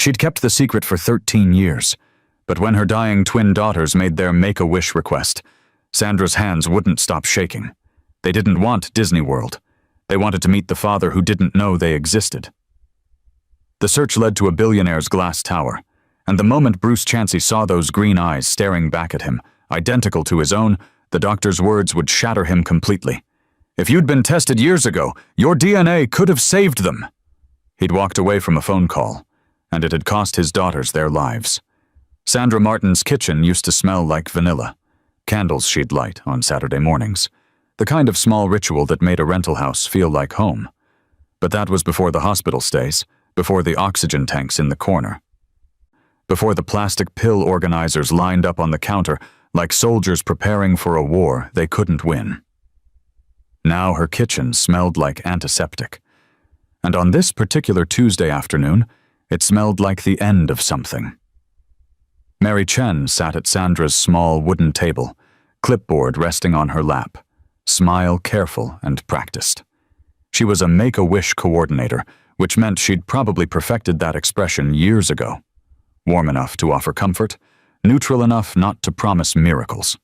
She'd kept the secret for 13 years, but when her dying twin daughters made their Make-A-Wish request, Sandra's hands wouldn't stop shaking. They didn't want Disney World. They wanted to meet the father who didn't know they existed. The search led to a Billionaire's glass tower, and the moment Bruce Chansey saw those green eyes staring back at him, identical to his own, the doctor's words would shatter him completely. "If you'd been tested years ago, your DNA could have saved them." He'd walked away from a phone call, and it had cost his daughters their lives. Sandra Martin's kitchen used to smell like vanilla, candles she'd light on Saturday mornings, the kind of small ritual that made a rental house feel like home. But that was before the hospital stays, before the oxygen tanks in the corner, before the plastic pill organizers lined up on the counter like soldiers preparing for a war they couldn't win. Now her kitchen smelled like antiseptic. And on this particular Tuesday afternoon, it smelled like the end of something. Mary Chen sat at Sandra's small wooden table, clipboard resting on her lap, smile careful and practiced. She was a Make-A-Wish coordinator, which meant she'd probably perfected that expression years ago. Warm enough to offer comfort, neutral enough not to promise miracles.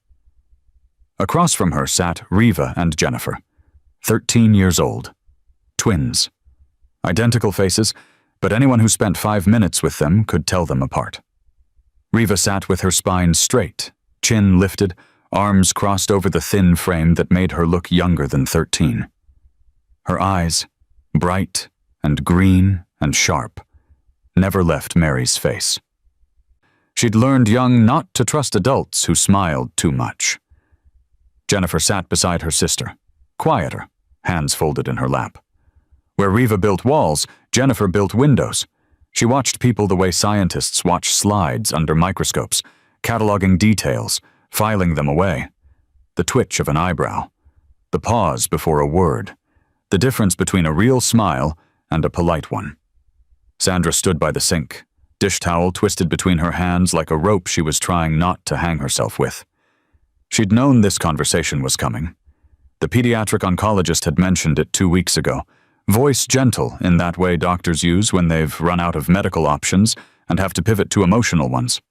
Across from her sat Riva and Jennifer, 13 years old, twins. Identical faces, but anyone who spent 5 minutes with them could tell them apart. Riva sat with her spine straight, chin lifted, arms crossed over the thin frame that made her look younger than 13. Her eyes, bright and green and sharp, never left Mary's face. She'd learned young not to trust adults who smiled too much. Jennifer sat beside her sister, quieter, hands folded in her lap. Where Riva built walls, Jennifer built windows. She watched people the way scientists watch slides under microscopes, cataloging details, filing them away. The twitch of an eyebrow, the pause before a word, the difference between a real smile and a polite one. Sandra stood by the sink, dish towel twisted between her hands like a rope she was trying not to hang herself with. She'd known this conversation was coming. The pediatric oncologist had mentioned it 2 weeks ago, voice gentle in that way doctors use when they've run out of medical options and have to pivot to emotional ones.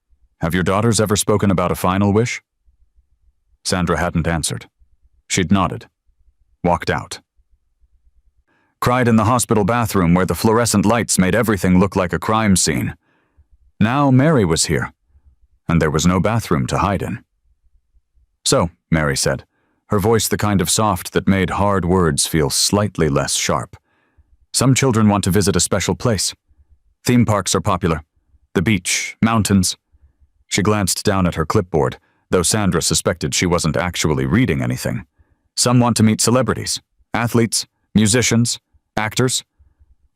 "Have your daughters ever spoken about a final wish?" Sandra hadn't answered. She'd nodded, walked out. Cried in the hospital bathroom where the fluorescent lights made everything look like a crime scene. Now Mary was here, and there was no bathroom to hide in. "So," Mary said, her voice the kind of soft that made hard words feel slightly less sharp. "Some children want to visit a special place. Theme parks are popular. The beach, mountains." She glanced down at her clipboard, though Sandra suspected she wasn't actually reading anything. "Some want to meet celebrities, athletes, musicians, actors."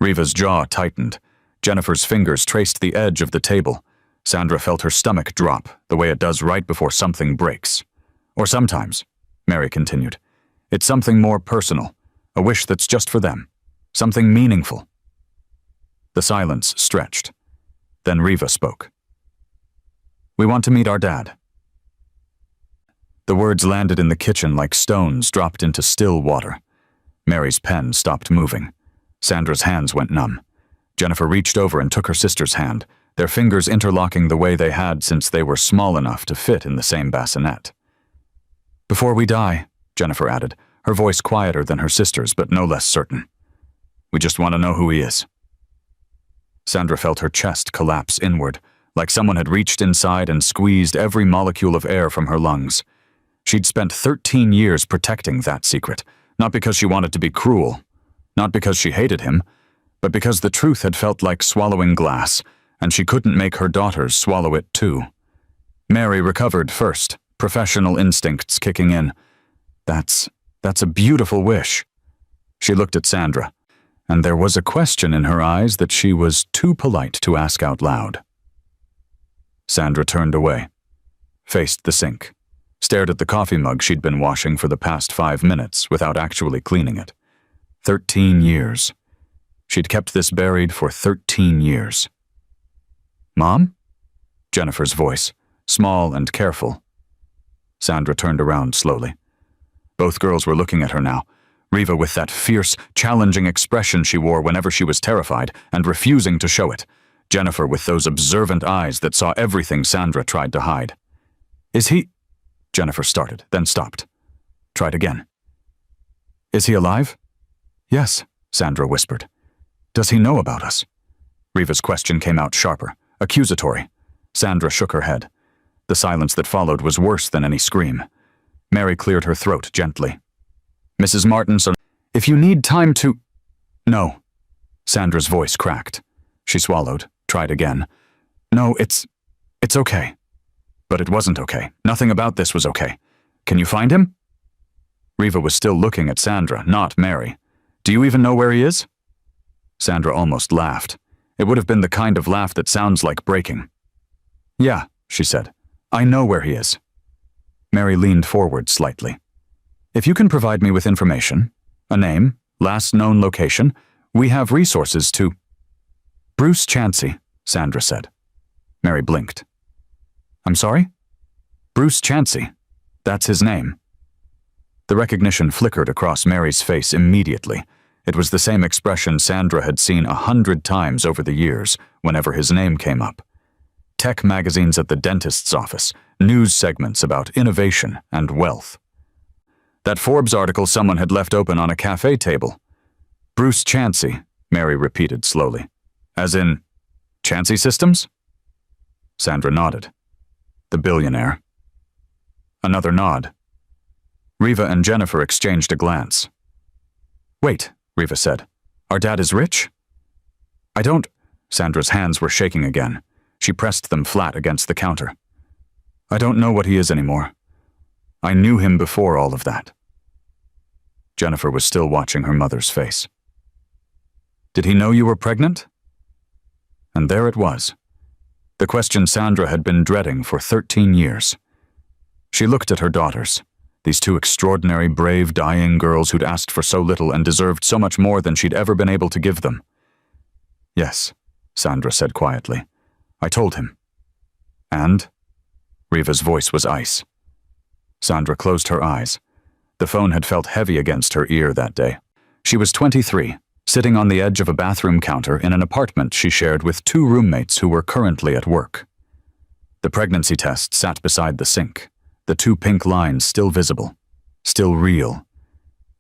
Riva's jaw tightened. Jennifer's fingers traced the edge of the table. Sandra felt her stomach drop, the way it does right before something breaks. "Or sometimes," Mary continued, "it's something more personal, a wish that's just for them, something meaningful." The silence stretched. Then Riva spoke. "We want to meet our dad." The words landed in the kitchen like stones dropped into still water. Mary's pen stopped moving. Sandra's hands went numb. Jennifer reached over and took her sister's hand, their fingers interlocking the way they had since they were small enough to fit in the same bassinet. "Before we die," Jennifer added, her voice quieter than her sister's but no less certain. "We just want to know who he is." Sandra felt her chest collapse inward, like someone had reached inside and squeezed every molecule of air from her lungs. She'd spent 13 years protecting that secret, not because she wanted to be cruel, not because she hated him, but because the truth had felt like swallowing glass, and she couldn't make her daughters swallow it too. Mary recovered first, professional instincts kicking in. That's a beautiful wish." She looked at Sandra, and there was a question in her eyes that she was too polite to ask out loud. Sandra turned away, faced the sink, stared at the coffee mug she'd been washing for the past 5 minutes without actually cleaning it. 13 years. She'd kept this buried for 13 years. "Mom?" Jennifer's voice, small and careful. Sandra turned around slowly. Both girls were looking at her now, Riva with that fierce, challenging expression she wore whenever she was terrified and refusing to show it. Jennifer with those observant eyes that saw everything Sandra tried to hide. Is he? Jennifer started, then stopped. Tried again. Is he alive? Yes, Sandra whispered. Does he know about us? Riva's question came out sharper, accusatory. Sandra shook her head. The silence that followed was worse than any scream. Mary cleared her throat gently. Mrs. Martin, so if you need time to... No. Sandra's voice cracked. She swallowed, tried again. No, it's okay. But it wasn't okay. Nothing about this was okay. Can you find him? Riva was still looking at Sandra, not Mary. Do you even know where he is? Sandra almost laughed. It would have been the kind of laugh that sounds like breaking. Yeah, she said. I know where he is. Mary leaned forward slightly. If you can provide me with information, a name, last known location, we have resources to... Bruce Chansey, Sandra said. Mary blinked. I'm sorry? Bruce Chansey. That's his name. The recognition flickered across Mary's face immediately. It was the same expression Sandra had seen 100 times over the years whenever his name came up. Tech magazines at the dentist's office, news segments about innovation and wealth. That Forbes article someone had left open on a cafe table. Bruce Chansey, Mary repeated slowly. As in, Chansey Systems? Sandra nodded. The billionaire. Another nod. Riva and Jennifer exchanged a glance. Wait, Riva said. Our dad is rich? I don't... Sandra's hands were shaking again. She pressed them flat against the counter. I don't know what he is anymore. I knew him before all of that. Jennifer was still watching her mother's face. Did he know you were pregnant? And there it was. The question Sandra had been dreading for 13 years. She looked at her daughters, these two extraordinary, brave, dying girls who'd asked for so little and deserved so much more than she'd ever been able to give them. Yes, Sandra said quietly. I told him. And? Riva's voice was ice. Sandra closed her eyes. The phone had felt heavy against her ear that day. She was 23, sitting on the edge of a bathroom counter in an apartment she shared with two roommates who were currently at work. The pregnancy test sat beside the sink, the two pink lines still visible, still real,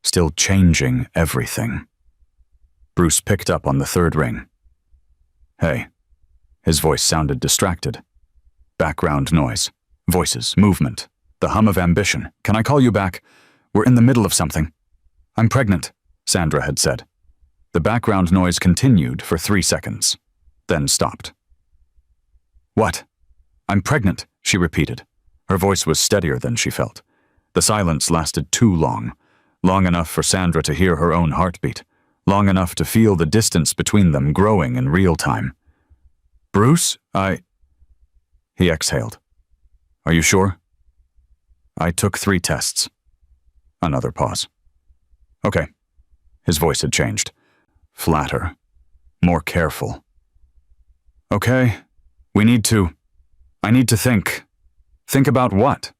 still changing everything. Bruce picked up on the third ring. Hey. His voice sounded distracted. Background noise, voices, movement, the hum of ambition. Can I call you back? We're in the middle of something. I'm pregnant, Sandra had said. The background noise continued for 3 seconds, then stopped. What? I'm pregnant, she repeated. Her voice was steadier than she felt. The silence lasted too long, long enough for Sandra to hear her own heartbeat, long enough to feel the distance between them growing in real time. Bruce, He exhaled. Are you sure? I took 3 tests. Another pause. Okay. His voice had changed. Flatter. More careful. Okay. I need to think. Think about what?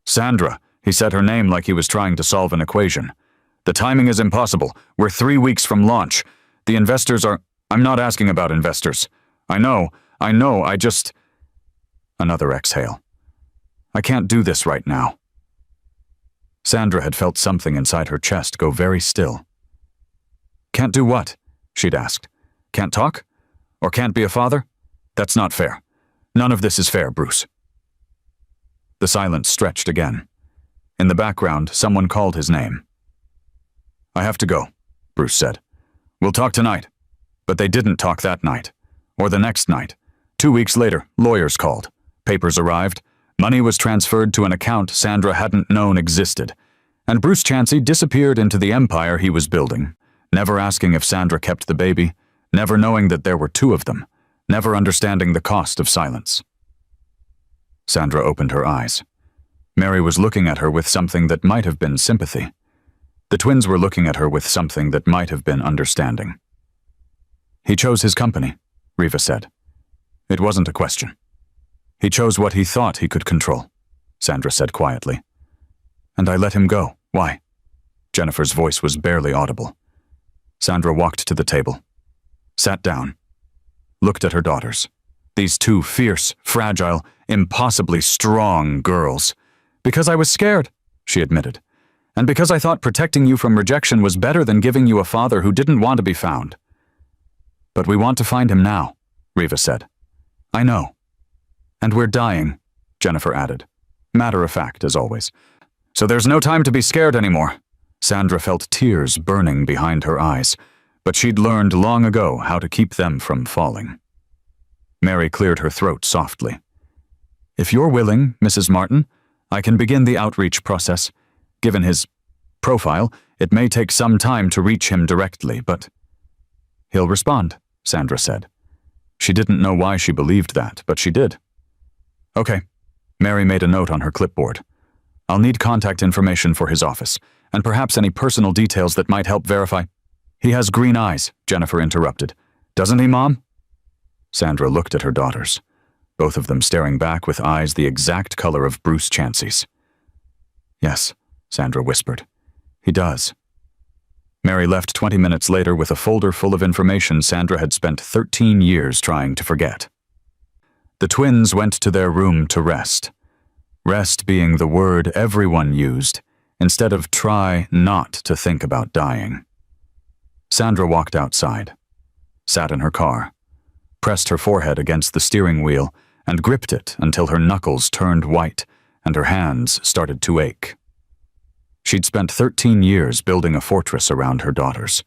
Sandra. He said her name like he was trying to solve an equation. The timing is impossible. We're 3 weeks from launch. The investors are... I'm not asking about investors. I know, I just... Another exhale. I can't do this right now. Sandra had felt something inside her chest go very still. Can't do what? She'd asked. Can't talk? Or can't be a father? That's not fair. None of this is fair, Bruce. The silence stretched again. In the background, someone called his name. I have to go, Bruce said. We'll talk tonight. But they didn't talk that night. Or the next night. 2 weeks later, lawyers called. Papers arrived. Money was transferred to an account Sandra hadn't known existed. And Bruce Chansey disappeared into the empire he was building, never asking if Sandra kept the baby, never knowing that there were 2 of them, never understanding the cost of silence. Sandra opened her eyes. Mary was looking at her with something that might have been sympathy. The twins were looking at her with something that might have been understanding. He chose his company, Riva said. It wasn't a question. He chose what he thought he could control, Sandra said quietly. And I let him go. Why? Jennifer's voice was barely audible. Sandra walked to the table. Sat down. looked at her daughters. These two fierce, fragile, impossibly strong girls. "Because I was scared," she admitted. "And because I thought protecting you from rejection was better than giving you a father who didn't want to be found." "But we want to find him now," Riva said. "I know." "And we're dying," Jennifer added. Matter of fact, as always. "So there's no time to be scared anymore." Sandra felt tears burning behind her eyes, but she'd learned long ago how to keep them from falling. Mary cleared her throat softly. "If you're willing, Mrs. Martin, I can begin the outreach process. Given his profile, it may take some time to reach him directly, but—" "He'll respond," Sandra said. She didn't know why she believed that, but she did. "Okay." Mary made a note on her clipboard. "I'll need contact information for his office, and perhaps any personal details that might help verify—" "He has green eyes," Jennifer interrupted. "Doesn't he, Mom?" Sandra looked at her daughters, both of them staring back with eyes the exact color of Bruce Chansey's. "Yes," Sandra whispered. "He does." Mary left 20 minutes later with a folder full of information Sandra had spent 13 years trying to forget. The twins went to their room to rest. Rest being the word everyone used, instead of try not to think about dying. Sandra walked outside, sat in her car, pressed her forehead against the steering wheel, and gripped it until her knuckles turned white and her hands started to ache. She'd spent 13 years building a fortress around her daughters.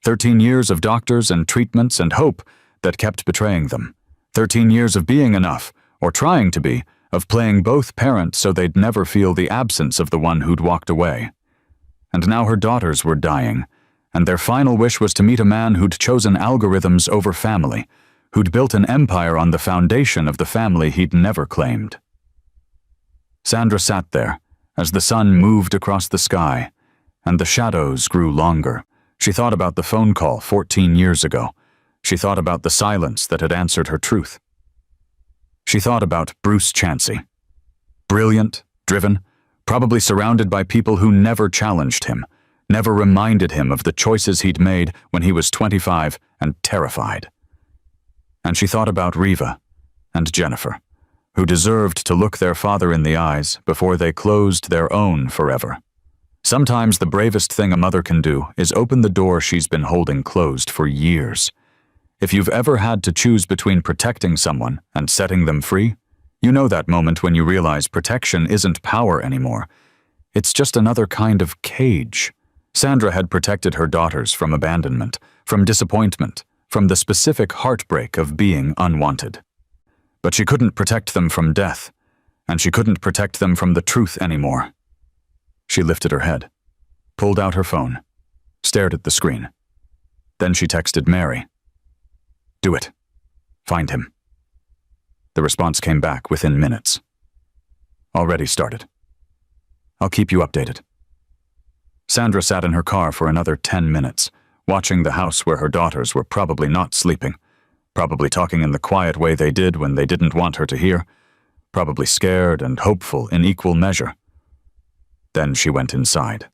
13 years of doctors and treatments and hope that kept betraying them. 13 years of being enough, or trying to be, of playing both parents so they'd never feel the absence of the one who'd walked away. And now her daughters were dying, and their final wish was to meet a man who'd chosen algorithms over family, who'd built an empire on the foundation of the family he'd never claimed. Sandra sat there, as the sun moved across the sky, and the shadows grew longer. She thought about the phone call 14 years ago. She thought about the silence that had answered her truth. She thought about Bruce Chansey. Brilliant, driven, probably surrounded by people who never challenged him, never reminded him of the choices he'd made when he was 25 and terrified. And she thought about Riva and Jennifer, who deserved to look their father in the eyes before they closed their own forever. Sometimes the bravest thing a mother can do is open the door she's been holding closed for years. If you've ever had to choose between protecting someone and setting them free, you know that moment when you realize protection isn't power anymore. It's just another kind of cage. Sandra had protected her daughters from abandonment, from disappointment, from the specific heartbreak of being unwanted. But she couldn't protect them from death, and she couldn't protect them from the truth anymore. She lifted her head, pulled out her phone, stared at the screen. Then she texted Mary. "Do it. Find him." The response came back within minutes. "Already started. I'll keep you updated." Sandra sat in her car for another 10 minutes, watching the house where her daughters were probably not sleeping, probably talking in the quiet way they did when they didn't want her to hear, probably scared and hopeful in equal measure. Then she went inside.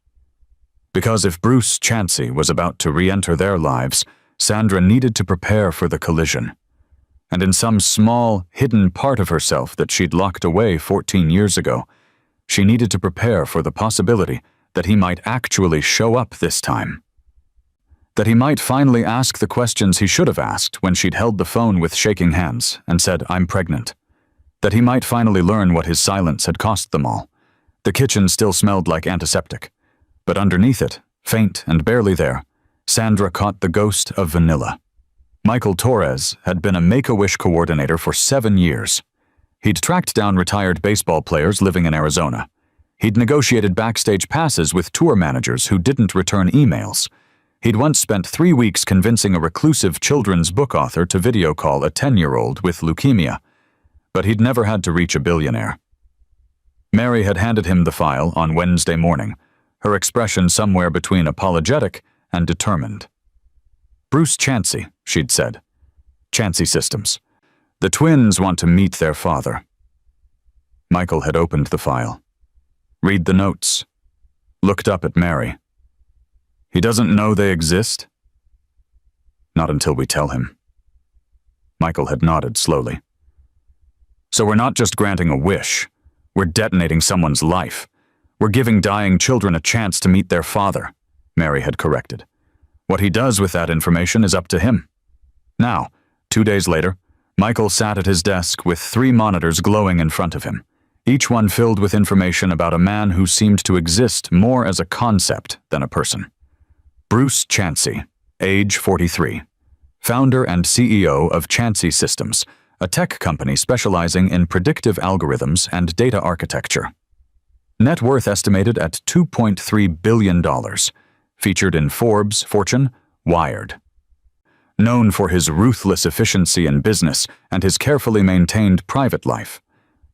Because if Bruce Chansey was about to re-enter their lives, Sandra needed to prepare for the collision. And in some small, hidden part of herself that she'd locked away 14 years ago, she needed to prepare for the possibility that he might actually show up this time. That he might finally ask the questions he should have asked when she'd held the phone with shaking hands and said, "I'm pregnant." That he might finally learn what his silence had cost them all. The kitchen still smelled like antiseptic, but underneath it, faint and barely there, Sandra caught the ghost of vanilla. Michael Torres had been a Make-A-Wish coordinator for 7 years. He'd tracked down retired baseball players living in Arizona. He'd negotiated backstage passes with tour managers who didn't return emails. He'd once spent 3 weeks convincing a reclusive children's book author to video call a 10-year-old with leukemia. But he'd never had to reach a billionaire. Mary had handed him the file on Wednesday morning, her expression somewhere between apologetic and determined. "Bruce Chansey," she'd said. "Chansey Systems. The twins want to meet their father." Michael had opened the file. Read the notes. Looked up at Mary. "He doesn't know they exist?" "Not until we tell him." Michael had nodded slowly. So we're not just granting a wish. We're detonating someone's life. We're giving dying children a chance to meet their father, Mary had corrected. What he does with that information is up to him. Now, 2 days later, Michael sat at his desk with 3 monitors glowing in front of him, each one filled with information about a man who seemed to exist more as a concept than a person. Bruce Chansey, age 43, founder and CEO of Chansey Systems, a tech company specializing in predictive algorithms and data architecture. Net worth estimated at $2.3 billion, featured in Forbes, Fortune, Wired. Known for his ruthless efficiency in business and his carefully maintained private life.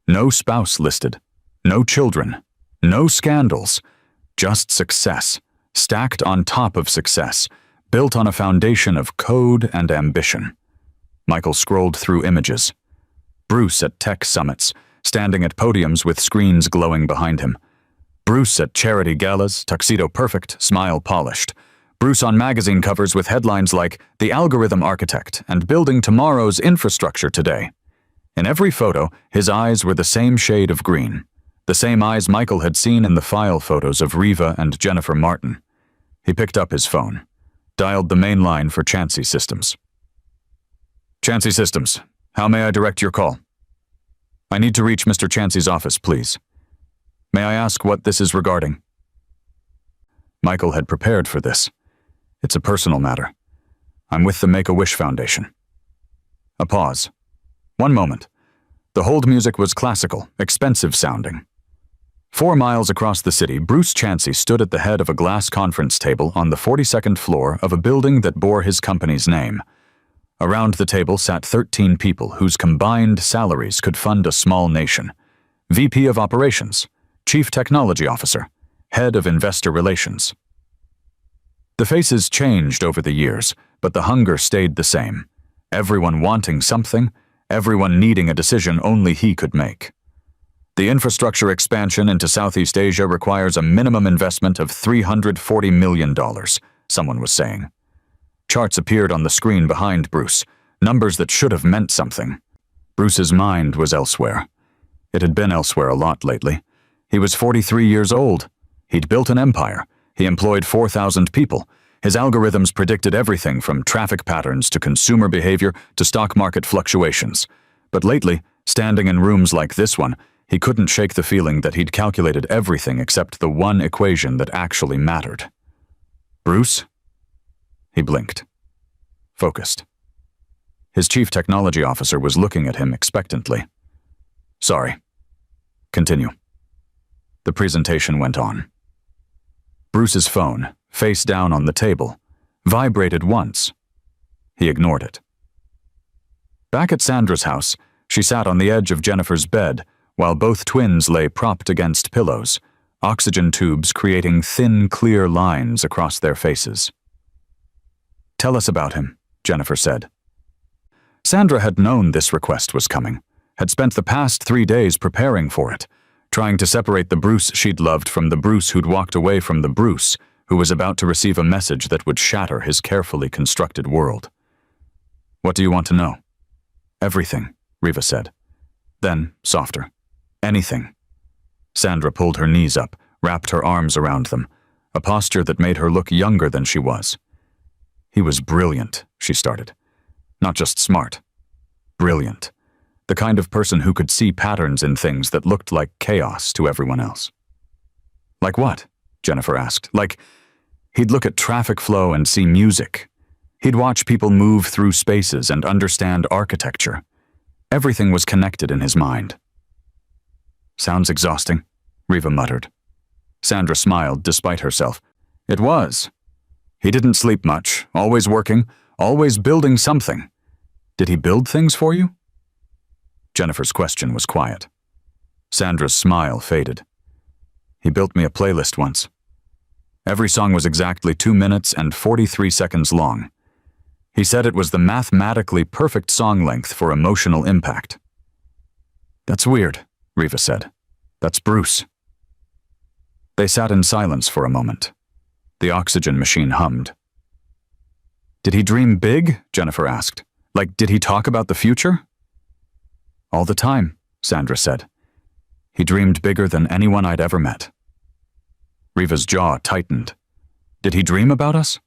No spouse listed, no children, no scandals, just success, stacked on top of success, built on a foundation of code and ambition. Michael scrolled through images. Bruce at tech summits, standing at podiums with screens glowing behind him. Bruce at charity galas, tuxedo perfect, smile polished. Bruce on magazine covers with headlines like "The Algorithm Architect" and "Building Tomorrow's Infrastructure Today." In every photo, his eyes were the same shade of green, the same eyes Michael had seen in the file photos of Riva and Jennifer Martin. He picked up his phone, dialed the main line for Chansey Systems. Chansey Systems, how may I direct your call? I need to reach Mr. Chansey's office, please. May I ask what this is regarding? Michael had prepared for this. It's a personal matter. I'm with the Make-A-Wish Foundation. A pause. 1 moment. The hold music was classical, expensive sounding. 4 miles across the city, Bruce Chansey stood at the head of a glass conference table on the 42nd floor of a building that bore his company's name. Around the table sat 13 people whose combined salaries could fund a small nation. VP of Operations, Chief Technology Officer, Head of Investor Relations. The faces changed over the years, but the hunger stayed the same. Everyone wanting something, everyone needing a decision only he could make. The infrastructure expansion into Southeast Asia requires a minimum investment of $340 million, someone was saying. Charts appeared on the screen behind Bruce, numbers that should have meant something. Bruce's mind was elsewhere. It had been elsewhere a lot lately. He was 43 years old. He'd built an empire. He employed 4,000 people. His algorithms predicted everything from traffic patterns to consumer behavior to stock market fluctuations. But lately, standing in rooms like this one, he couldn't shake the feeling that he'd calculated everything except the one equation that actually mattered. Bruce? He blinked. Focused. His chief technology officer was looking at him expectantly. Sorry. Continue. The presentation went on. Bruce's phone, face down on the table, vibrated once. He ignored it. Back at Sandra's house, she sat on the edge of Jennifer's bed while both twins lay propped against pillows, oxygen tubes creating thin, clear lines across their faces. Tell us about him, Jennifer said. Sandra had known this request was coming, had spent the past 3 days preparing for it, trying to separate the Bruce she'd loved from the Bruce who'd walked away from the Bruce who was about to receive a message that would shatter his carefully constructed world. What do you want to know? Everything, Riva said. Then, softer. Anything. Sandra pulled her knees up, wrapped her arms around them, a posture that made her look younger than she was. He was brilliant, she started. Not just smart. Brilliant. The kind of person who could see patterns in things that looked like chaos to everyone else. Like what? Jennifer asked. Like, he'd look at traffic flow and see music. He'd watch people move through spaces and understand architecture. Everything was connected in his mind. Sounds exhausting, Riva muttered. Sandra smiled despite herself. It was. He didn't sleep much, always working, always building something. Did he build things for you? Jennifer's question was quiet. Sandra's smile faded. He built me a playlist once. Every song was exactly 2 minutes and 43 seconds long. He said it was the mathematically perfect song length for emotional impact. That's weird, Riva said. That's Bruce. They sat in silence for a moment. The oxygen machine hummed. Did he dream big? Jennifer asked. Like, did he talk about the future? All the time, Sandra said. He dreamed bigger than anyone I'd ever met. Riva's jaw tightened. Did he dream about us?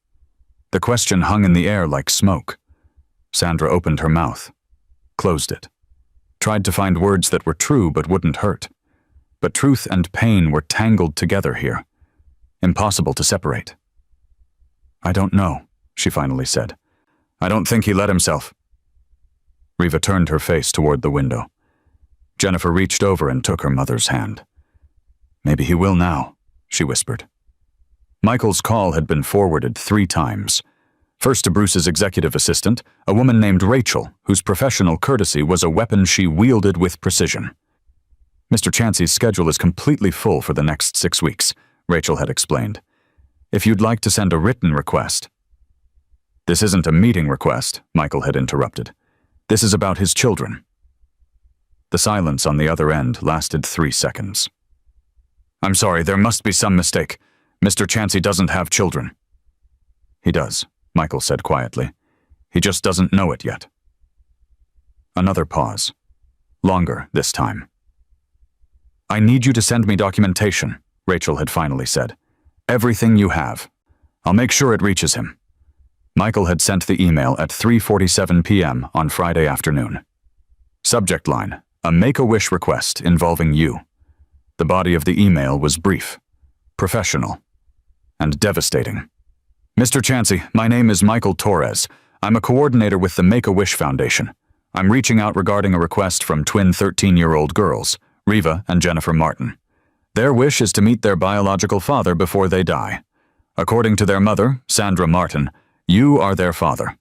The question hung in the air like smoke. Sandra opened her mouth, closed it, tried to find words that were true but wouldn't hurt. But truth and pain were tangled together here, impossible to separate. I don't know, she finally said. I don't think he let himself. Riva turned her face toward the window. Jennifer reached over and took her mother's hand. Maybe he will now, she whispered. Michael's call had been forwarded 3 times. First to Bruce's executive assistant, a woman named Rachel, whose professional courtesy was a weapon she wielded with precision. Mr. Chansey's schedule is completely full for the next 6 weeks, Rachel had explained. If you'd like to send a written request. This isn't a meeting request, Michael had interrupted. This is about his children. The silence on the other end lasted 3 seconds. I'm sorry, there must be some mistake. Mr. Chansey doesn't have children. He does, Michael said quietly. He just doesn't know it yet. Another pause. Longer this time. I need you to send me documentation, Rachel had finally said. Everything you have. I'll make sure it reaches him. Michael had sent the email at 3:47 p.m. on Friday afternoon. Subject line, a Make-A-Wish request involving you. The body of the email was brief, professional, and devastating. Mr. Chansey, my name is Michael Torres. I'm a coordinator with the Make-A-Wish Foundation. I'm reaching out regarding a request from twin 13-year-old girls, Riva and Jennifer Martin. Their wish is to meet their biological father before they die. According to their mother, Sandra Martin, you are their father.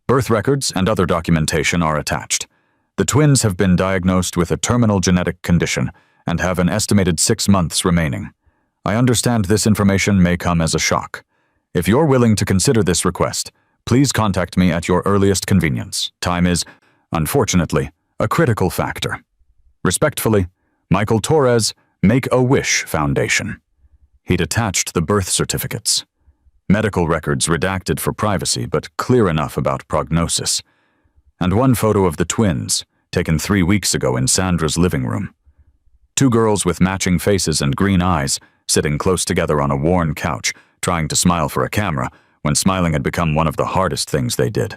Birth records and other documentation are attached. The twins have been diagnosed with a terminal genetic condition and have an estimated 6 months remaining. I understand this information may come as a shock. If you're willing to consider this request, please contact me at your earliest convenience. Time is, unfortunately, a critical factor. Respectfully, Michael Torres, Make-A-Wish Foundation. He'd attached the birth certificates. Medical records redacted for privacy, but clear enough about prognosis. And one photo of the twins, taken 3 weeks ago in Sandra's living room. 2 girls with matching faces and green eyes, sitting close together on a worn couch, trying to smile for a camera, when smiling had become one of the hardest things they did.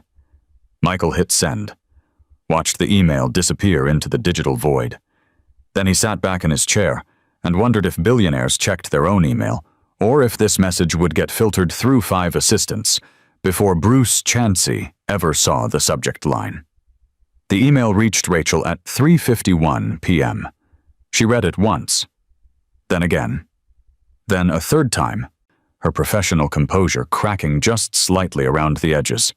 Michael hit send, watched the email disappear into the digital void. Then he sat back in his chair and wondered if billionaires checked their own email, or if this message would get filtered through 5 assistants before Bruce Chansey ever saw the subject line. The email reached Rachel at 3:51 p.m. She read it once, then again, then a third time, her professional composure cracking just slightly around the edges.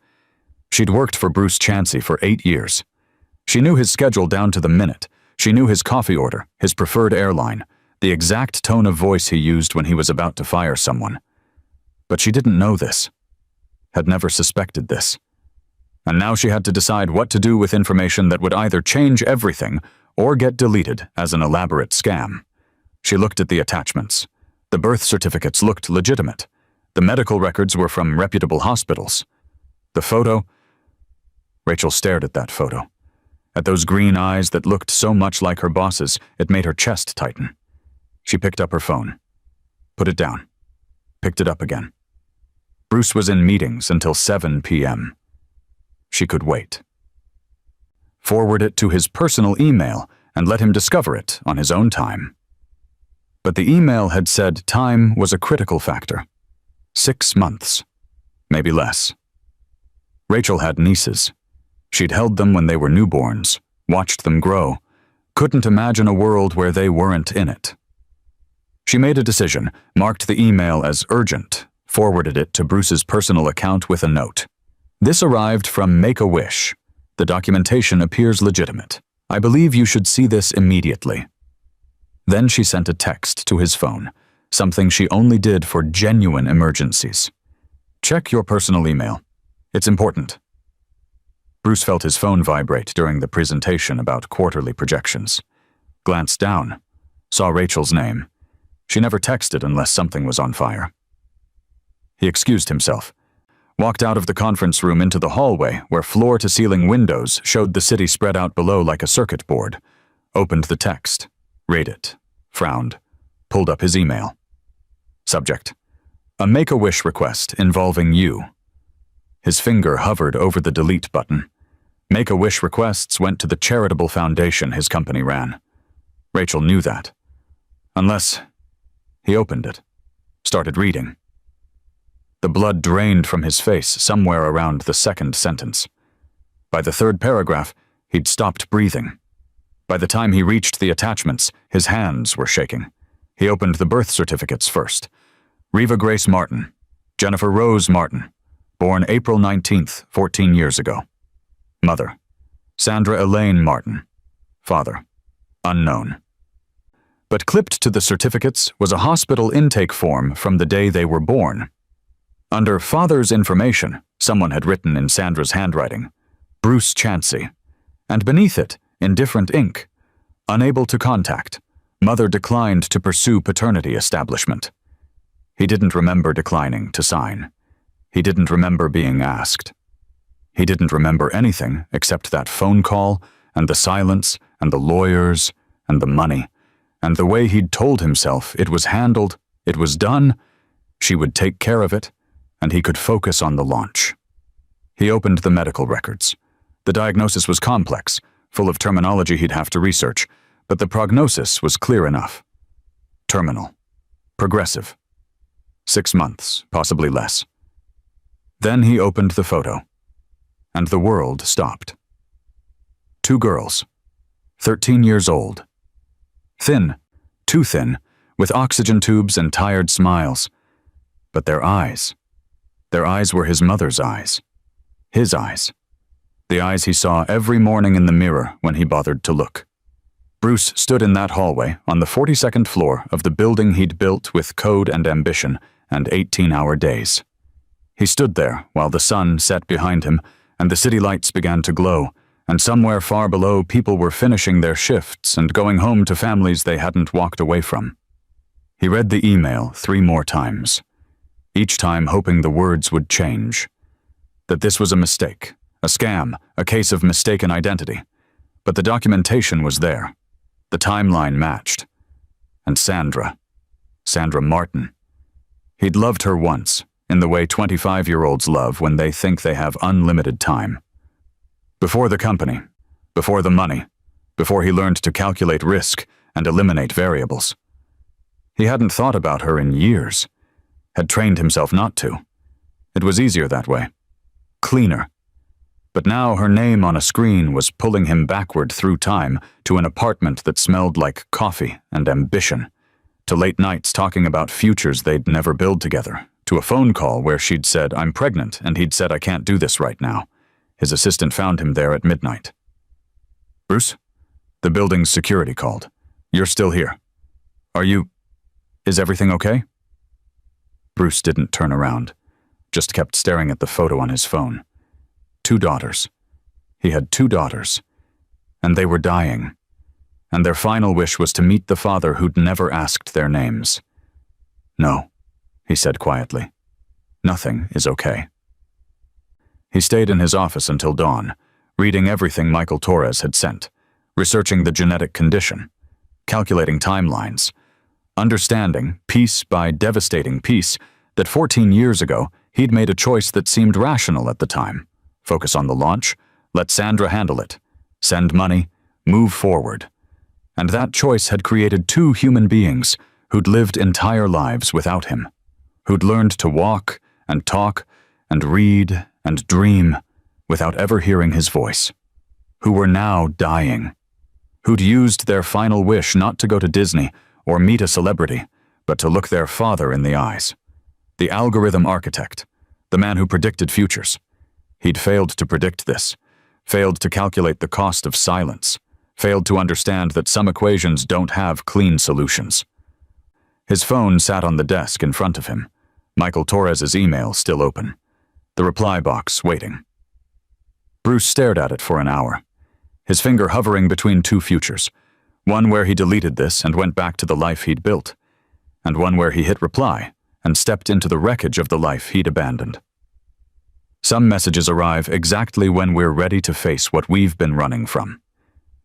She'd worked for Bruce Chansey for 8 years. She knew his schedule down to the minute. She knew his coffee order, his preferred airline, the exact tone of voice he used when he was about to fire someone. But she didn't know this, had never suspected this. And now she had to decide what to do with information that would either change everything or get deleted as an elaborate scam. She looked at the attachments. The birth certificates looked legitimate. The medical records were from reputable hospitals. The photo? Rachel stared at that photo. At those green eyes that looked so much like her boss's, it made her chest tighten. She picked up her phone, put it down, picked it up again. Bruce was in meetings until 7 p.m. She could wait. Forward it to his personal email and let him discover it on his own time. But the email had said time was a critical factor. 6 months, maybe less. Rachel had nieces. She'd held them when they were newborns, watched them grow, couldn't imagine a world where they weren't in it. She made a decision, marked the email as urgent, forwarded it to Bruce's personal account with a note. This arrived from Make-A-Wish. The documentation appears legitimate. I believe you should see this immediately. Then she sent a text to his phone, something she only did for genuine emergencies. Check your personal email. It's important. Bruce felt his phone vibrate during the presentation about quarterly projections. Glanced down, saw Rachel's name. She never texted unless something was on fire. He excused himself. walked out of the conference room into the hallway where floor-to-ceiling windows showed the city spread out below like a circuit board, opened the text, read it, frowned, pulled up his email. Subject: a Make-A-Wish request involving you. His finger hovered over the delete button. Make-A-Wish requests went to the charitable foundation his company ran. Rachel knew that. Unless... He opened it, started reading. The blood drained from his face somewhere around the second sentence. By the third paragraph, he'd stopped breathing. By the time he reached the attachments, his hands were shaking. He opened the birth certificates first. Reva Grace Martin, Jennifer Rose Martin, born April 19th, 14 years ago. Mother: Sandra Elaine Martin. Father: unknown. But clipped to the certificates was a hospital intake form from the day they were born. Under father's information, someone had written in Sandra's handwriting, Bruce Chansey, and beneath it, in different ink, unable to contact, mother declined to pursue paternity establishment. He didn't remember declining to sign. He didn't remember being asked. He didn't remember anything except that phone call and the silence and the lawyers and the money and the way he'd told himself it was handled, it was done, she would take care of it, and he could focus on the launch. He opened the medical records. The diagnosis was complex, full of terminology he'd have to research, but the prognosis was clear enough. Terminal. Progressive. 6 months, possibly less. Then he opened the photo, and the world stopped. 2 girls, 13 years old. Thin, too thin, with oxygen tubes and tired smiles. But their eyes were his mother's eyes. His eyes. The eyes he saw every morning in the mirror when he bothered to look. Bruce stood in that hallway on the 42nd floor of the building he'd built with code and ambition and 18-hour days. He stood there while the sun set behind him and the city lights began to glow, and somewhere far below people were finishing their shifts and going home to families they hadn't walked away from. He read the email 3 more times, each time hoping the words would change. That this was a mistake, a scam, a case of mistaken identity. But the documentation was there. The timeline matched. And Sandra Martin. He'd loved her once, in the way 25-year-olds love when they think they have unlimited time. Before the company, before the money, before he learned to calculate risk and eliminate variables. He hadn't thought about her in years, had trained himself not to. It was easier that way. Cleaner. But now her name on a screen was pulling him backward through time to an apartment that smelled like coffee and ambition, to late nights talking about futures they'd never build together, to a phone call where she'd said, "I'm pregnant," and he'd said, "I can't do this right now." His assistant found him there at midnight. "Bruce?" The building's security called. "You're still here. Is everything okay?" Bruce didn't turn around, just kept staring at the photo on his phone. 2 daughters. He had 2 daughters, and they were dying, and their final wish was to meet the father who'd never asked their names. "No," he said quietly. "Nothing is okay." He stayed in his office until dawn, reading everything Michael Torres had sent, researching the genetic condition, calculating timelines, understanding, piece by devastating piece, that 14 years ago he'd made a choice that seemed rational at the time. Focus on the launch, let Sandra handle it, send money, move forward. And that choice had created 2 human beings who'd lived entire lives without him, who'd learned to walk and talk and read and dream without ever hearing his voice, who were now dying, who'd used their final wish not to go to Disney or meet a celebrity, but to look their father in the eyes. The algorithm architect, the man who predicted futures. He'd failed to predict this, failed to calculate the cost of silence, failed to understand that some equations don't have clean solutions. His phone sat on the desk in front of him, Michael Torres's email still open, the reply box waiting. Bruce stared at it for an hour, his finger hovering between 2 futures, one where he deleted this and went back to the life he'd built, and one where he hit reply and stepped into the wreckage of the life he'd abandoned. Some messages arrive exactly when we're ready to face what we've been running from.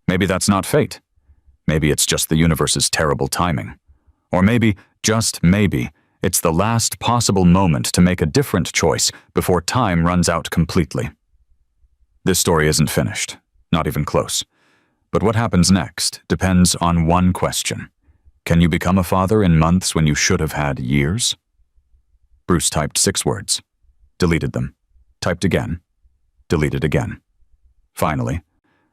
Maybe that's not fate. Maybe it's just the universe's terrible timing. Or maybe, just maybe, it's the last possible moment to make a different choice before time runs out completely. This story isn't finished, not even close. But what happens next depends on one question. Can you become a father in months when you should have had years? Bruce typed 6 words, deleted them, typed again, deleted again. Finally,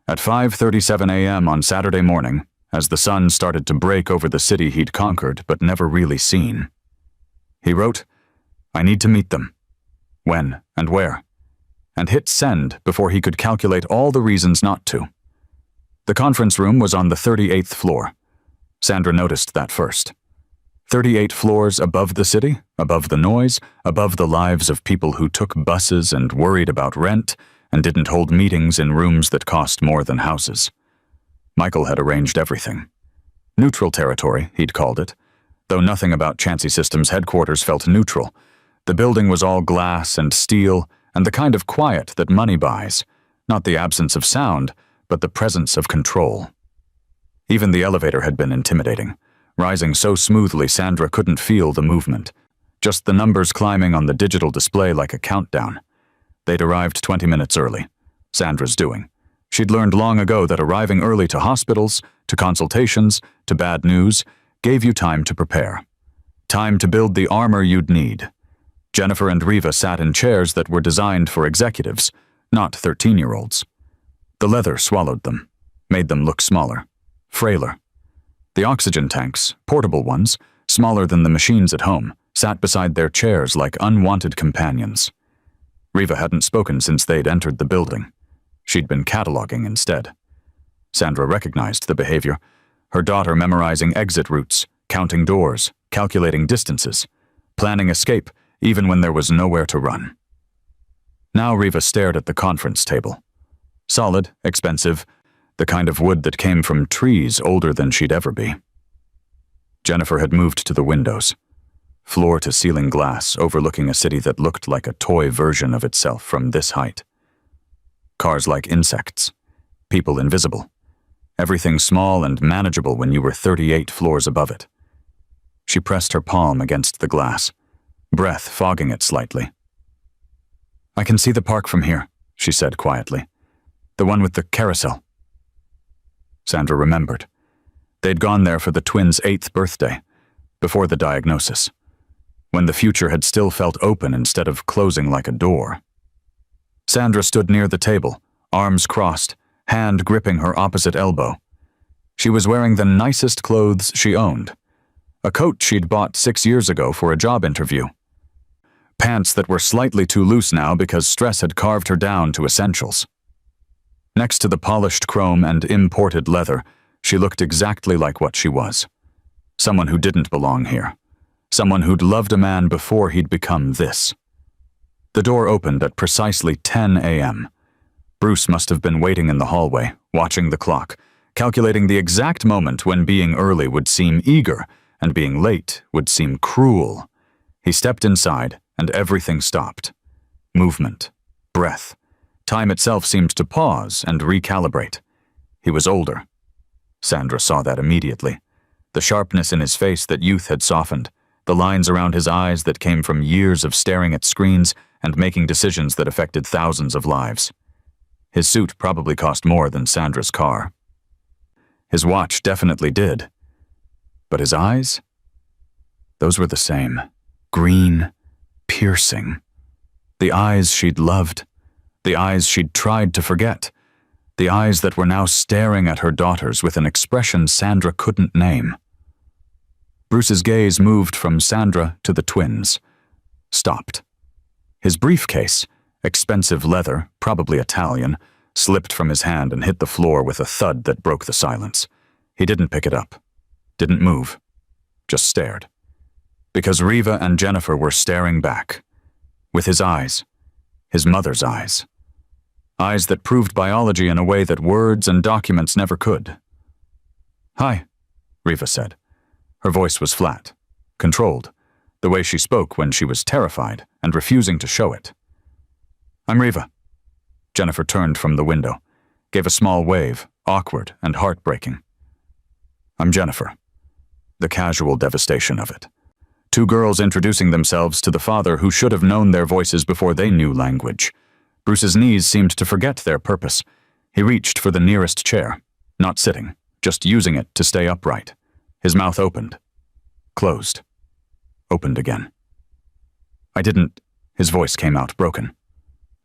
at 5:37 a.m. on Saturday morning, as the sun started to break over the city he'd conquered but never really seen, he wrote, "I need to meet them. When and where?" and hit send before he could calculate all the reasons not to. The conference room was on the 38th floor. Sandra noticed that first. 38 floors above the city, above the noise, above the lives of people who took buses and worried about rent and didn't hold meetings in rooms that cost more than houses. Michael had arranged everything. Neutral territory, he'd called it, though nothing about Chansey Systems' headquarters felt neutral. The building was all glass and steel and the kind of quiet that money buys, not the absence of sound, but the presence of control. Even the elevator had been intimidating, rising so smoothly Sandra couldn't feel the movement, just the numbers climbing on the digital display like a countdown. They'd arrived 20 minutes early. Sandra's doing. She'd learned long ago that arriving early to hospitals, to consultations, to bad news, gave you time to prepare. Time to build the armor you'd need. Jennifer and Riva sat in chairs that were designed for executives, not 13-year-olds. The leather swallowed them, made them look smaller, frailer. The oxygen tanks, portable ones, smaller than the machines at home, sat beside their chairs like unwanted companions. Riva hadn't spoken since they'd entered the building. She'd been cataloging instead. Sandra recognized the behavior, her daughter memorizing exit routes, counting doors, calculating distances, planning escape even when there was nowhere to run. Now Riva stared at the conference table. Solid, expensive, the kind of wood that came from trees older than she'd ever be. Jennifer had moved to the windows, floor-to-ceiling glass overlooking a city that looked like a toy version of itself from this height. Cars like insects, people invisible, everything small and manageable when you were 38 floors above it. She pressed her palm against the glass, breath fogging it slightly. "I can see the park from here," she said quietly. "The one with the carousel." Sandra remembered. They'd gone there for the twins' 8th birthday, before the diagnosis, when the future had still felt open instead of closing like a door. Sandra stood near the table, arms crossed, hand gripping her opposite elbow. She was wearing the nicest clothes she owned, a coat she'd bought 6 years ago for a job interview. Pants that were slightly too loose now because stress had carved her down to essentials. Next to the polished chrome and imported leather, she looked exactly like what she was. Someone who didn't belong here. Someone who'd loved a man before he'd become this. The door opened at precisely 10 a.m. Bruce must have been waiting in the hallway, watching the clock, calculating the exact moment when being early would seem eager and being late would seem cruel. He stepped inside, and everything stopped. Movement, breath. Time itself seemed to pause and recalibrate. He was older. Sandra saw that immediately. The sharpness in his face that youth had softened, the lines around his eyes that came from years of staring at screens and making decisions that affected thousands of lives. His suit probably cost more than Sandra's car. His watch definitely did. But his eyes? Those were the same. Green, piercing. The eyes she'd loved. The eyes she'd tried to forget. The eyes that were now staring at her daughters with an expression Sandra couldn't name. Bruce's gaze moved from Sandra to the twins. Stopped. His briefcase, expensive leather, probably Italian, slipped from his hand and hit the floor with a thud that broke the silence. He didn't pick it up. Didn't move. Just stared. Because Riva and Jennifer were staring back. With his eyes. His mother's eyes. Eyes that proved biology in a way that words and documents never could. "Hi," Riva said. Her voice was flat, controlled, the way she spoke when she was terrified and refusing to show it. I'm Riva. Jennifer turned from the window, gave a small wave, awkward and heartbreaking. I'm Jennifer. The casual devastation of it. Two girls introducing themselves to the father who should have known their voices before they knew language. Bruce's knees seemed to forget their purpose. He reached for the nearest chair, not sitting, just using it to stay upright. His mouth opened. Closed. Opened again. His voice came out broken.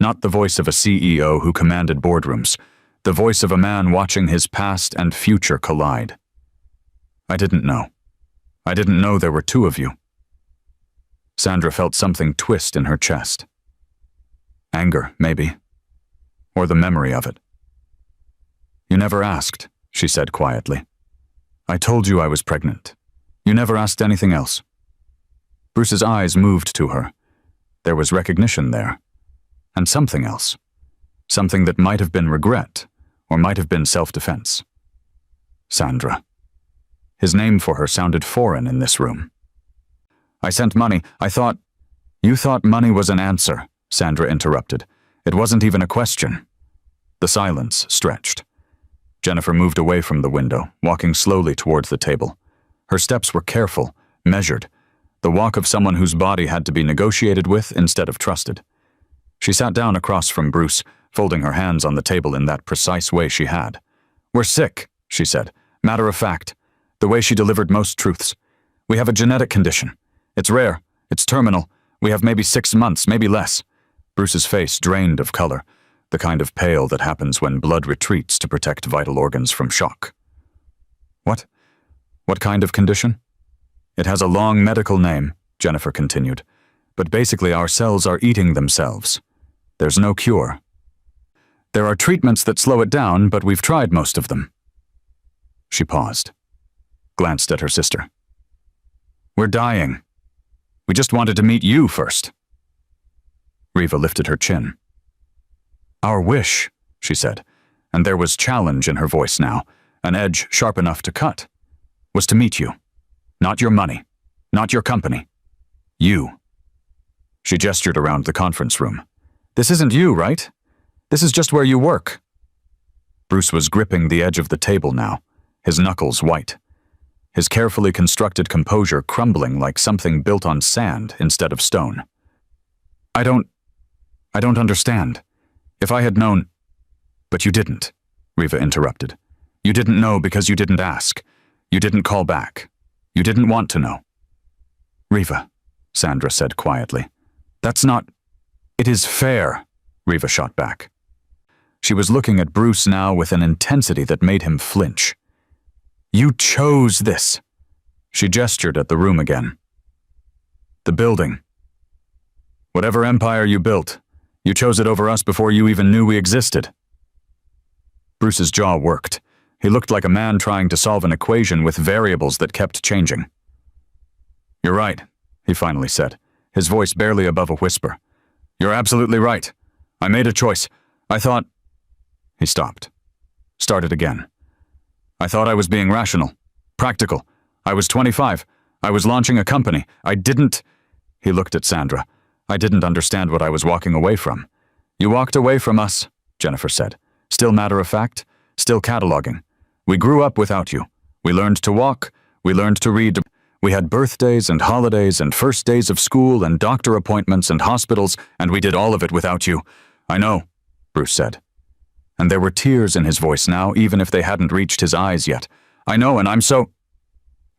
Not the voice of a CEO who commanded boardrooms, the voice of a man watching his past and future collide. I didn't know. I didn't know there were two of you. Sandra felt something twist in her chest. Anger, maybe. Or the memory of it. You never asked, she said quietly. I told you I was pregnant. You never asked anything else. Bruce's eyes moved to her. There was recognition there. And something else. Something that might have been regret, or might have been self-defense. Sandra. His name for her sounded foreign in this room. I sent money. You thought money was an answer, Sandra interrupted. It wasn't even a question. The silence stretched. Jennifer moved away from the window, walking slowly towards the table. Her steps were careful, measured, the walk of someone whose body had to be negotiated with instead of trusted. She sat down across from Bruce, folding her hands on the table in that precise way she had. We're sick, she said, matter of fact, the way she delivered most truths. We have a genetic condition. It's rare. It's terminal. We have maybe 6 months, maybe less. Bruce's face drained of color, the kind of pale that happens when blood retreats to protect vital organs from shock. What? What kind of condition? It has a long medical name, Jennifer continued, but basically our cells are eating themselves. There's no cure. There are treatments that slow it down, but we've tried most of them. She paused, glanced at her sister. We're dying. We just wanted to meet you first. Riva lifted her chin. Our wish, she said, and there was challenge in her voice now, an edge sharp enough to cut, was to meet you. Not your money, not your company. You. She gestured around the conference room. This isn't you, right? This is just where you work. Bruce was gripping the edge of the table now, his knuckles white, his carefully constructed composure crumbling like something built on sand instead of stone. I don't understand. If I had known— But you didn't, Riva interrupted. You didn't know because you didn't ask. You didn't call back. You didn't want to know. Riva, Sandra said quietly. That's not— It is fair, Riva shot back. She was looking at Bruce now with an intensity that made him flinch. You chose this. She gestured at the room again. The building. Whatever empire you built, you chose it over us before you even knew we existed. Bruce's jaw worked. He looked like a man trying to solve an equation with variables that kept changing. You're right, he finally said, his voice barely above a whisper. You're absolutely right. I made a choice. I thought— He stopped. Started again. I thought I was being rational, practical. I was 25. I was launching a company. I didn't— He looked at Sandra. I didn't understand what I was walking away from. You walked away from us, Jennifer said. Still matter of fact, still cataloging. We grew up without you. We learned to walk. We learned to read. We had birthdays and holidays and first days of school and doctor appointments and hospitals, and we did all of it without you. I know, Bruce said. And there were tears in his voice now, even if they hadn't reached his eyes yet. I know, and I'm so—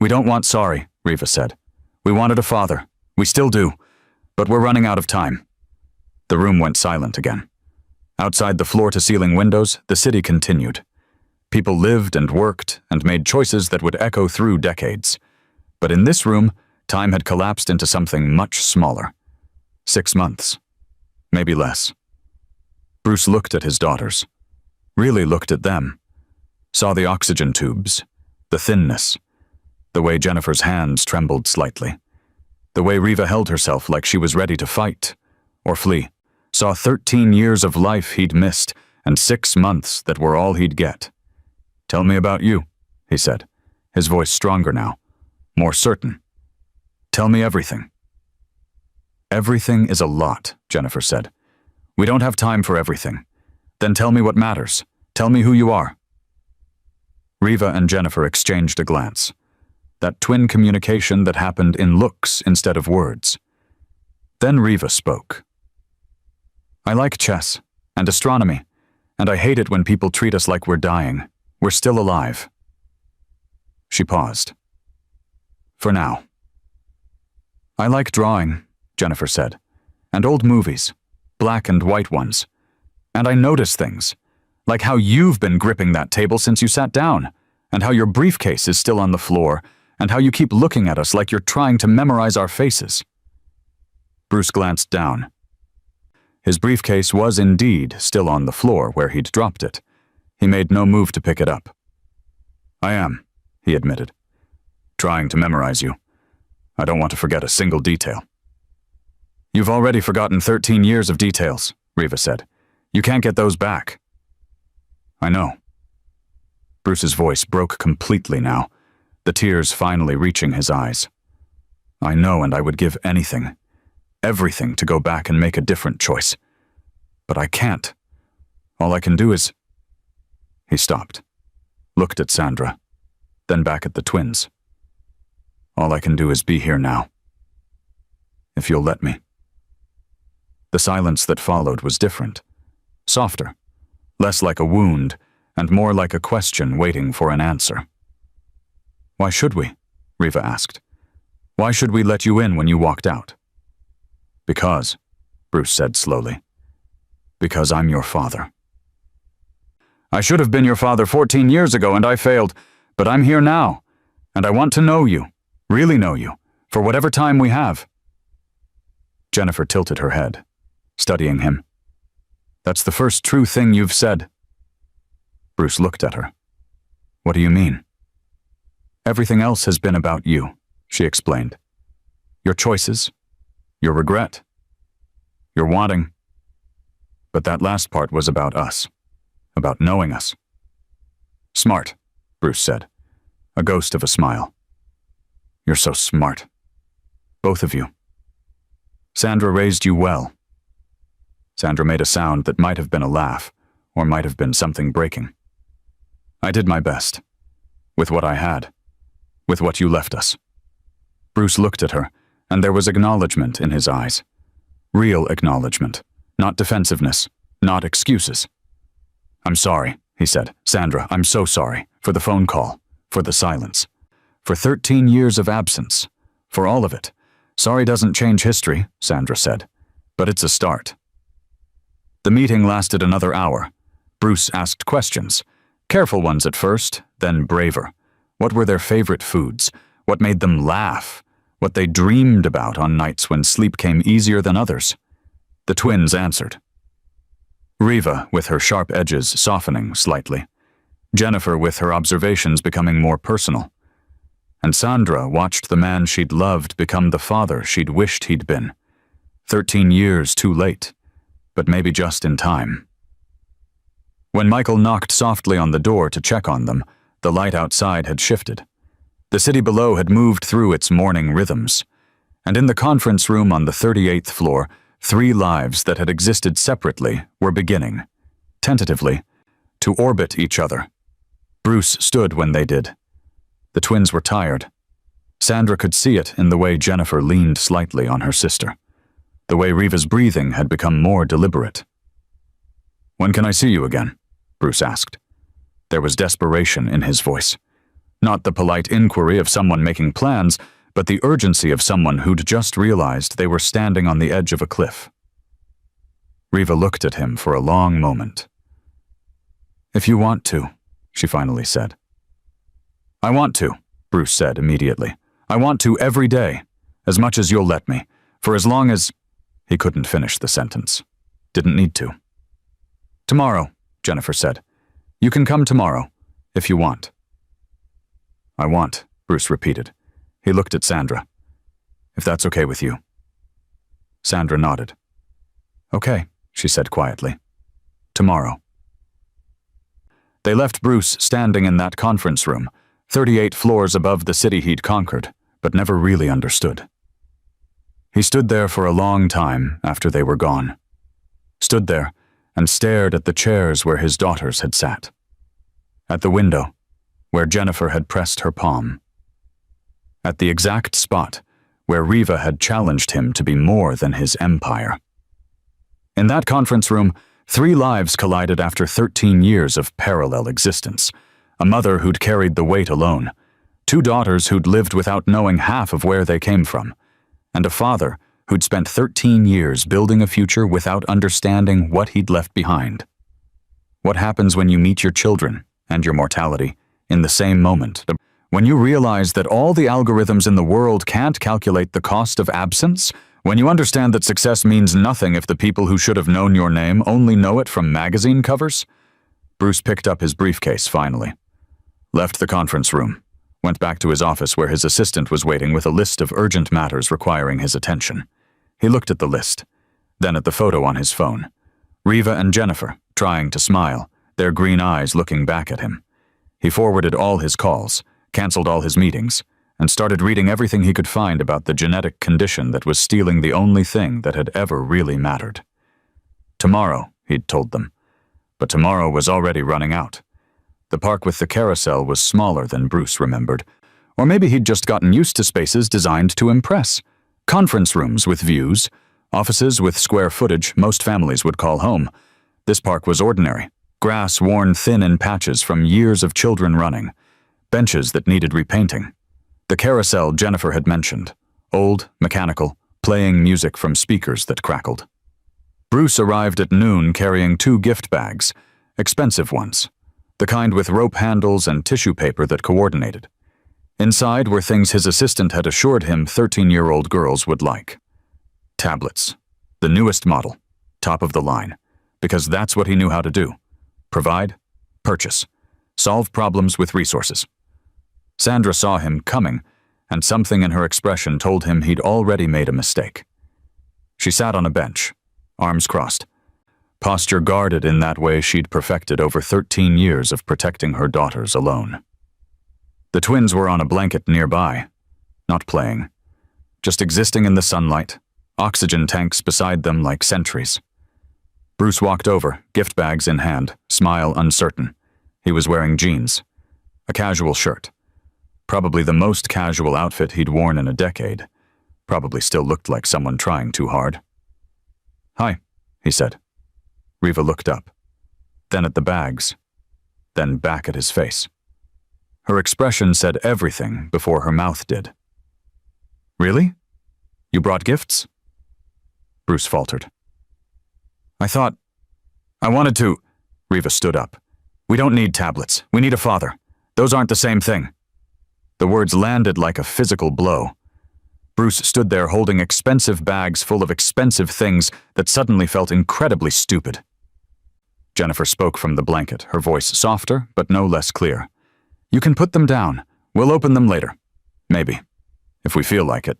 We don't want sorry, Riva said. We wanted a father. We still do. But we're running out of time. The room went silent again. Outside the floor-to-ceiling windows, the city continued. People lived and worked and made choices that would echo through decades. But in this room, time had collapsed into something much smaller. 6 months. Maybe less. Bruce looked at his daughters. Really looked at them. Saw the oxygen tubes. The thinness. The way Jennifer's hands trembled slightly. The way Riva held herself like she was ready to fight or flee. Saw 13 years of life he'd missed and 6 months that were all he'd get. Tell me about you, he said, his voice stronger now, more certain. Tell me everything. Everything is a lot, Jennifer said. We don't have time for everything. Then tell me what matters. Tell me who you are." Riva and Jennifer exchanged a glance. That twin communication that happened in looks instead of words. Then Riva spoke. "I like chess and astronomy, and I hate it when people treat us like we're dying. We're still alive." She paused. "For now." "I like drawing," Jennifer said, "and old movies, black and white ones. And I notice things, like how you've been gripping that table since you sat down, and how your briefcase is still on the floor, and how you keep looking at us like you're trying to memorize our faces." Bruce glanced down. His briefcase was indeed still on the floor where he'd dropped it. He made no move to pick it up. "I am," he admitted. "Trying to memorize you. I don't want to forget a single detail." "You've already forgotten 13 years of details," Riva said. "You can't get those back." "I know." Bruce's voice broke completely now, the tears finally reaching his eyes. "I know, and I would give anything, everything to go back and make a different choice. But I can't. All I can do is—" He stopped, looked at Sandra, then back at the twins. "All I can do is be here now. If you'll let me." The silence that followed was different, softer, less like a wound, and more like a question waiting for an answer. "Why should we?" Riva asked. "Why should we let you in when you walked out?" "Because," Bruce said slowly, "because I'm your father." "I should have been your father 14 years ago and I failed, but I'm here now, and I want to know you, really know you, for whatever time we have." Jennifer tilted her head, studying him. "That's the first true thing you've said." Bruce looked at her. "What do you mean?" "Everything else has been about you," she explained. "Your choices, your regret, your wanting. But that last part was about us, about knowing us." "Smart," Bruce said, a ghost of a smile. "You're so smart. Both of you. Sandra raised you well." Sandra made a sound that might have been a laugh, or might have been something breaking. "I did my best. With what I had. With what you left us." Bruce looked at her, and there was acknowledgement in his eyes. Real acknowledgement, not defensiveness, not excuses. "I'm sorry," he said. "Sandra, I'm so sorry. For the phone call. For the silence. For 13 years of absence. For all of it. Sorry doesn't change history," Sandra said. "But it's a start." The meeting lasted another hour. Bruce asked questions. Careful ones at first, then braver. What were their favorite foods? What made them laugh? What they dreamed about on nights when sleep came easier than others? The twins answered. Riva, with her sharp edges softening slightly. Jennifer, with her observations becoming more personal. And Sandra watched the man she'd loved become the father she'd wished he'd been. 13 years too late, but maybe just in time. When Michael knocked softly on the door to check on them, the light outside had shifted. The city below had moved through its morning rhythms. And in the conference room on the 38th floor, 3 lives that had existed separately were beginning, tentatively, to orbit each other. Bruce stood when they did. The twins were tired. Sandra could see it in the way Jennifer leaned slightly on her sister. The way Riva's breathing had become more deliberate. "When can I see you again?" Bruce asked. There was desperation in his voice. Not the polite inquiry of someone making plans, but the urgency of someone who'd just realized they were standing on the edge of a cliff. Riva looked at him for a long moment. "If you want to," she finally said. "I want to," Bruce said immediately. "I want to every day, as much as you'll let me, for as long as—" He couldn't finish the sentence. Didn't need to. "Tomorrow," Jennifer said. "You can come tomorrow, if you want." "I want," Bruce repeated. He looked at Sandra. "If that's okay with you." Sandra nodded. "Okay," she said quietly. "Tomorrow." They left Bruce standing in that conference room, 38 floors above the city he'd conquered, but never really understood. He stood there for a long time after they were gone. stood there and stared at the chairs where his daughters had sat. At the window, where Jennifer had pressed her palm. At the exact spot where Riva had challenged him to be more than his empire. In that conference room, 3 lives collided after 13 years of parallel existence. A mother who'd carried the weight alone, 2 daughters who'd lived without knowing half of where they came from, and a father who'd spent 13 years building a future without understanding what he'd left behind. What happens when you meet your children and your mortality in the same moment? When you realize that all the algorithms in the world can't calculate the cost of absence? When you understand that success means nothing if the people who should have known your name only know it from magazine covers? Bruce picked up his briefcase finally, left the conference room, went back to his office where his assistant was waiting with a list of urgent matters requiring his attention. He looked at the list, then at the photo on his phone. Riva and Jennifer, trying to smile, their green eyes looking back at him. He forwarded all his calls, canceled all his meetings, and started reading everything he could find about the genetic condition that was stealing the only thing that had ever really mattered. Tomorrow, he'd told them. But tomorrow was already running out. The park with the carousel was smaller than Bruce remembered. Or maybe he'd just gotten used to spaces designed to impress. Conference rooms with views, offices with square footage most families would call home. This park was ordinary. Grass worn thin in patches from years of children running. Benches that needed repainting. The carousel Jennifer had mentioned. Old, mechanical, playing music from speakers that crackled. Bruce arrived at noon carrying 2 gift bags, expensive ones. The kind with rope handles and tissue paper that coordinated. Inside were things his assistant had assured him 13-year-old girls would like. Tablets. The newest model. Top of the line. Because that's what he knew how to do. Provide. Purchase. Solve problems with resources. Sandra saw him coming, and something in her expression told him he'd already made a mistake. She sat on a bench, arms crossed. Posture guarded in that way she'd perfected over 13 years of protecting her daughters alone. The twins were on a blanket nearby, not playing, just existing in the sunlight, oxygen tanks beside them like sentries. Bruce walked over, gift bags in hand, smile uncertain. He was wearing jeans, a casual shirt, probably the most casual outfit he'd worn in a decade, probably still looked like someone trying too hard. "Hi," he said. Riva looked up, then at the bags, then back at his face. Her expression said everything before her mouth did. "Really? You brought gifts?" Bruce faltered. I wanted to." Riva stood up. "We don't need tablets. We need a father. Those aren't the same thing." The words landed like a physical blow. Bruce stood there holding expensive bags full of expensive things that suddenly felt incredibly stupid. Jennifer spoke from the blanket, her voice softer but no less clear. "You can put them down. We'll open them later. Maybe. If we feel like it."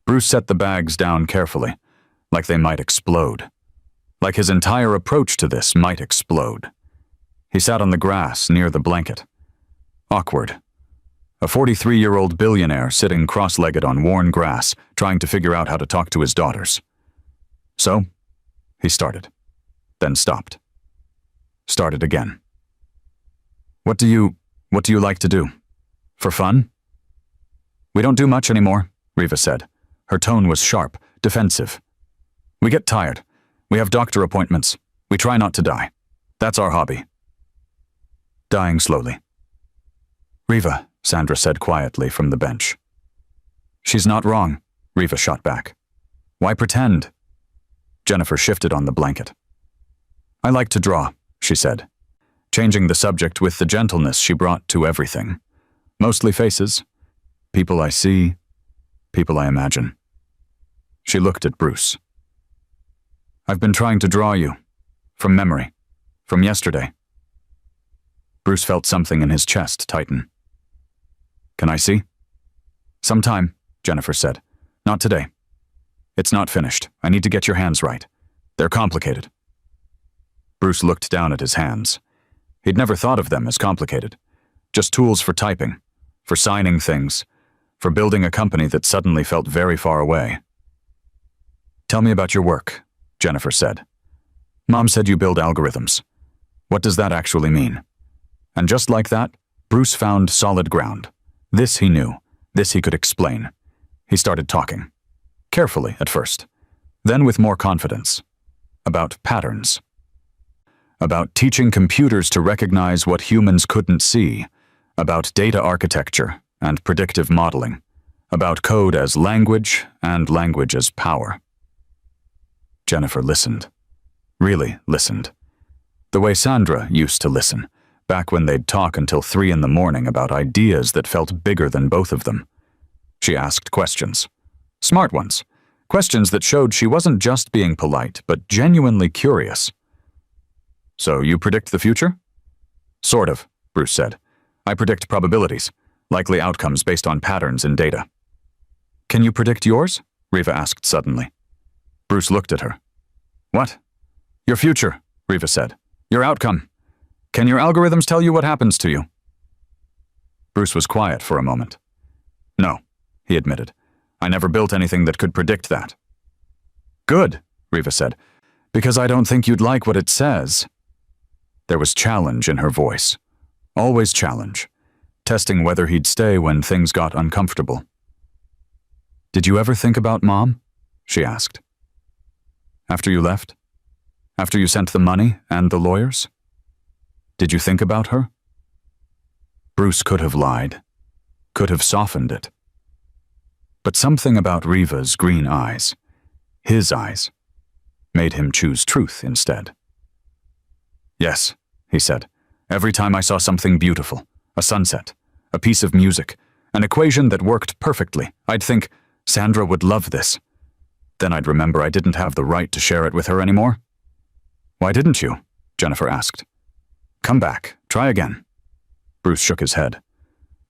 Bruce set the bags down carefully, like they might explode. Like his entire approach to this might explode. He sat on the grass near the blanket. Awkward. A 43-year-old billionaire sitting cross-legged on worn grass, trying to figure out how to talk to his daughters. "So," he started, then stopped. Started again. What do you like to do? For fun?" "We don't do much anymore," Riva said. Her tone was sharp, defensive. "We get tired. We have doctor appointments. We try not to die. That's our hobby." Dying slowly. "Riva," Sandra said quietly from the bench. "She's not wrong," Riva shot back. "Why pretend?" Jennifer shifted on the blanket. "I like to draw," she said, changing the subject with the gentleness she brought to everything. "Mostly faces. People I see, people I imagine." She looked at Bruce. "I've been trying to draw you. From memory. From yesterday." Bruce felt something in his chest tighten. "Can I see?" "Sometime," Jennifer said. "Not today. It's not finished. I need to get your hands right. They're complicated." Bruce looked down at his hands. He'd never thought of them as complicated. Just tools for typing, for signing things, for building a company that suddenly felt very far away. "Tell me about your work," Jennifer said. Mom said you build algorithms. What does that actually mean? And just like that, Bruce found solid ground. This he knew. This he could explain. He started talking. Carefully at first. Then with more confidence. About patterns. About teaching computers to recognize what humans couldn't see. About data architecture and predictive modeling. About code as language and language as power. Jennifer listened. Really listened. The way Sandra used to listen, back when they'd talk until 3 in the morning about ideas that felt bigger than both of them. She asked questions. Smart ones. Questions that showed she wasn't just being polite, but genuinely curious. So you predict the future? Sort of, Bruce said. I predict probabilities, likely outcomes based on patterns in data. Can you predict yours? Riva asked suddenly. Bruce looked at her. What? Your future, Riva said. Your outcome. Can your algorithms tell you what happens to you? Bruce was quiet for a moment. No, he admitted. I never built anything that could predict that. Good, Riva said, because I don't think you'd like what it says. There was challenge in her voice. Always challenge. Testing whether he'd stay when things got uncomfortable. Did you ever think about Mom? She asked. After you left? After you sent the money and the lawyers? Did you think about her? Bruce could have lied, could have softened it. But something about Riva's green eyes, his eyes, made him choose truth instead. Yes, he said, every time I saw something beautiful, a sunset, a piece of music, an equation that worked perfectly, I'd think, Sandra would love this. Then I'd remember I didn't have the right to share it with her anymore. Why didn't you? Jennifer asked. Come back. Try again. Bruce shook his head.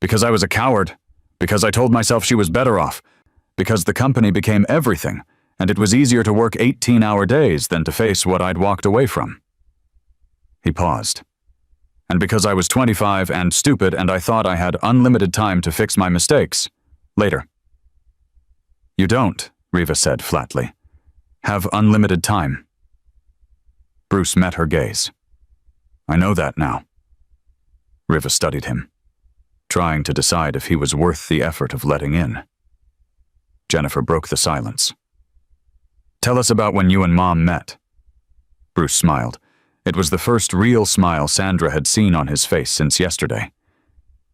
Because I was a coward. Because I told myself she was better off. Because the company became everything, and it was easier to work 18-hour days than to face what I'd walked away from. He paused. And because I was 25 and stupid and I thought I had unlimited time to fix my mistakes. Later. You don't, Riva said flatly. Have unlimited time. Bruce met her gaze. I know that now. Riva studied him, trying to decide if he was worth the effort of letting in. Jennifer broke the silence. Tell us about when you and Mom met. Bruce smiled. It was the first real smile Sandra had seen on his face since yesterday.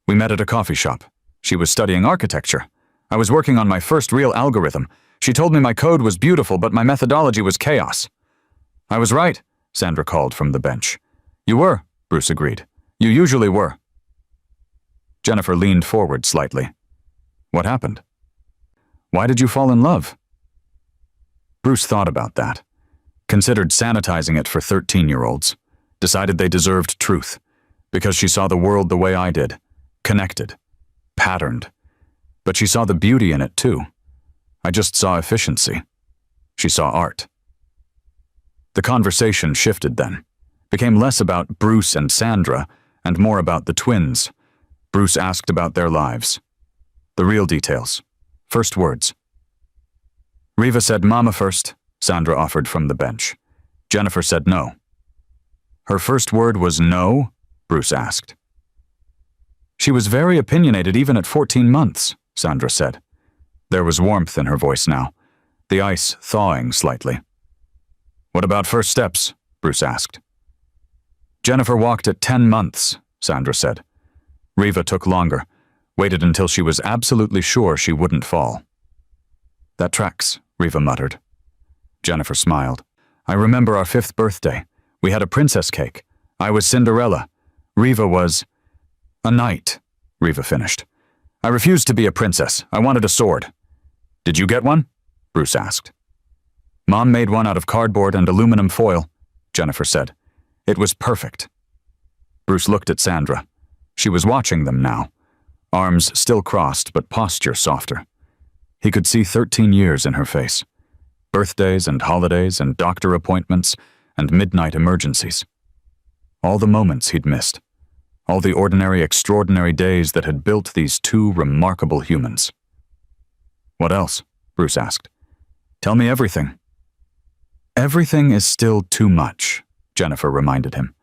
We met at a coffee shop. She was studying architecture. I was working on my first real algorithm. She told me my code was beautiful, but my methodology was chaos. I was right, Sandra called from the bench. You were, Bruce agreed. You usually were. Jennifer leaned forward slightly. What happened? Why did you fall in love? Bruce thought about that. Considered sanitizing it for 13-year-olds. Decided they deserved truth. Because she saw the world the way I did. Connected. Patterned. But she saw the beauty in it too. I just saw efficiency. She saw art. The conversation shifted then. Became less about Bruce and Sandra, and more about the twins. Bruce asked about their lives. The real details. First words. Riva said Mama first, Sandra offered from the bench. Jennifer said no. Her first word was no? Bruce asked. She was very opinionated even at 14 months, Sandra said. There was warmth in her voice now, the ice thawing slightly. What about first steps? Bruce asked. Jennifer walked at 10 months, Sandra said. Riva took longer, waited until she was absolutely sure she wouldn't fall. That tracks, Riva muttered. Jennifer smiled. I remember our 5th birthday. We had a princess cake. I was Cinderella. Riva was a knight, Riva finished. I refused to be a princess. I wanted a sword. Did you get one? Bruce asked. Mom made one out of cardboard and aluminum foil, Jennifer said. It was perfect. Bruce looked at Sandra. She was watching them now, arms still crossed but posture softer. He could see 13 years in her face. Birthdays and holidays and doctor appointments and midnight emergencies. All the moments he'd missed. All the ordinary, extraordinary days that had built these two remarkable humans. What else? Bruce asked. Tell me everything. Everything is still too much, Jennifer reminded him.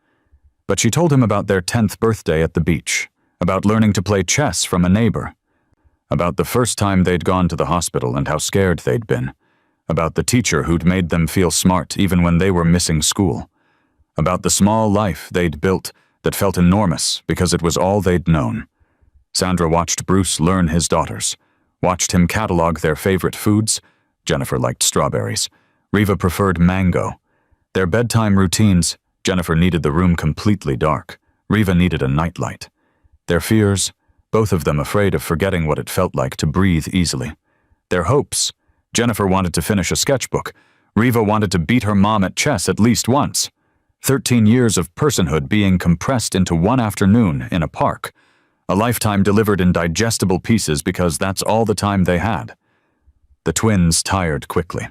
But she told him about their 10th birthday at the beach, about learning to play chess from a neighbor, about the first time they'd gone to the hospital and how scared they'd been, about the teacher who'd made them feel smart even when they were missing school, about the small life they'd built that felt enormous because it was all they'd known. Sandra watched Bruce learn his daughters, watched him catalog their favorite foods. Jennifer liked strawberries. Riva preferred mango. Their bedtime routines. Jennifer needed the room completely dark. Riva needed a nightlight. Their fears, both of them afraid of forgetting what it felt like to breathe easily. Their hopes. Jennifer wanted to finish a sketchbook. Riva wanted to beat her mom at chess at least once. 13 years of personhood being compressed into one afternoon in a park. A lifetime delivered in digestible pieces because that's all the time they had. The twins tired quickly.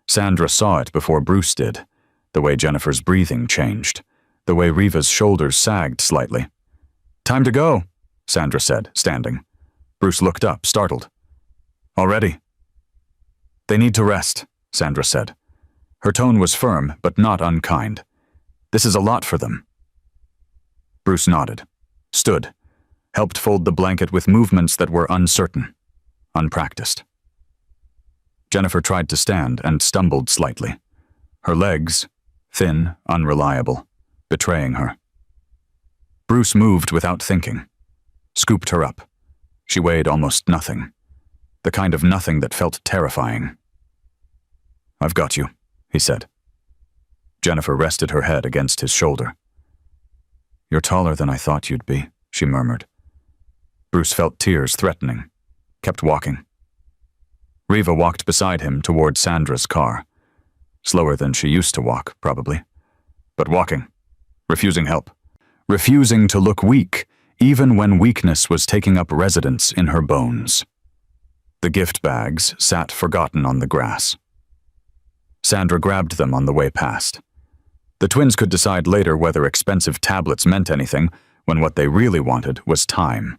Sandra saw it before Bruce did. The way Jennifer's breathing changed. The way Riva's shoulders sagged slightly. "Time to go," Sandra said, standing. Bruce looked up, startled. "Already?" "They need to rest," Sandra said. Her tone was firm, but not unkind. "This is a lot for them." Bruce nodded, stood, helped fold the blanket with movements that were uncertain, unpracticed. Jennifer tried to stand and stumbled slightly. Her legs, thin, unreliable, betraying her. Bruce moved without thinking, scooped her up. She weighed almost nothing, the kind of nothing that felt terrifying. "I've got you," he said. Jennifer rested her head against his shoulder. "You're taller than I thought you'd be," she murmured. Bruce felt tears threatening, kept walking. Riva walked beside him toward Sandra's car. Slower than she used to walk, probably. But walking, refusing help, refusing to look weak, even when weakness was taking up residence in her bones. The gift bags sat forgotten on the grass. Sandra grabbed them on the way past. The twins could decide later whether expensive tablets meant anything when what they really wanted was time.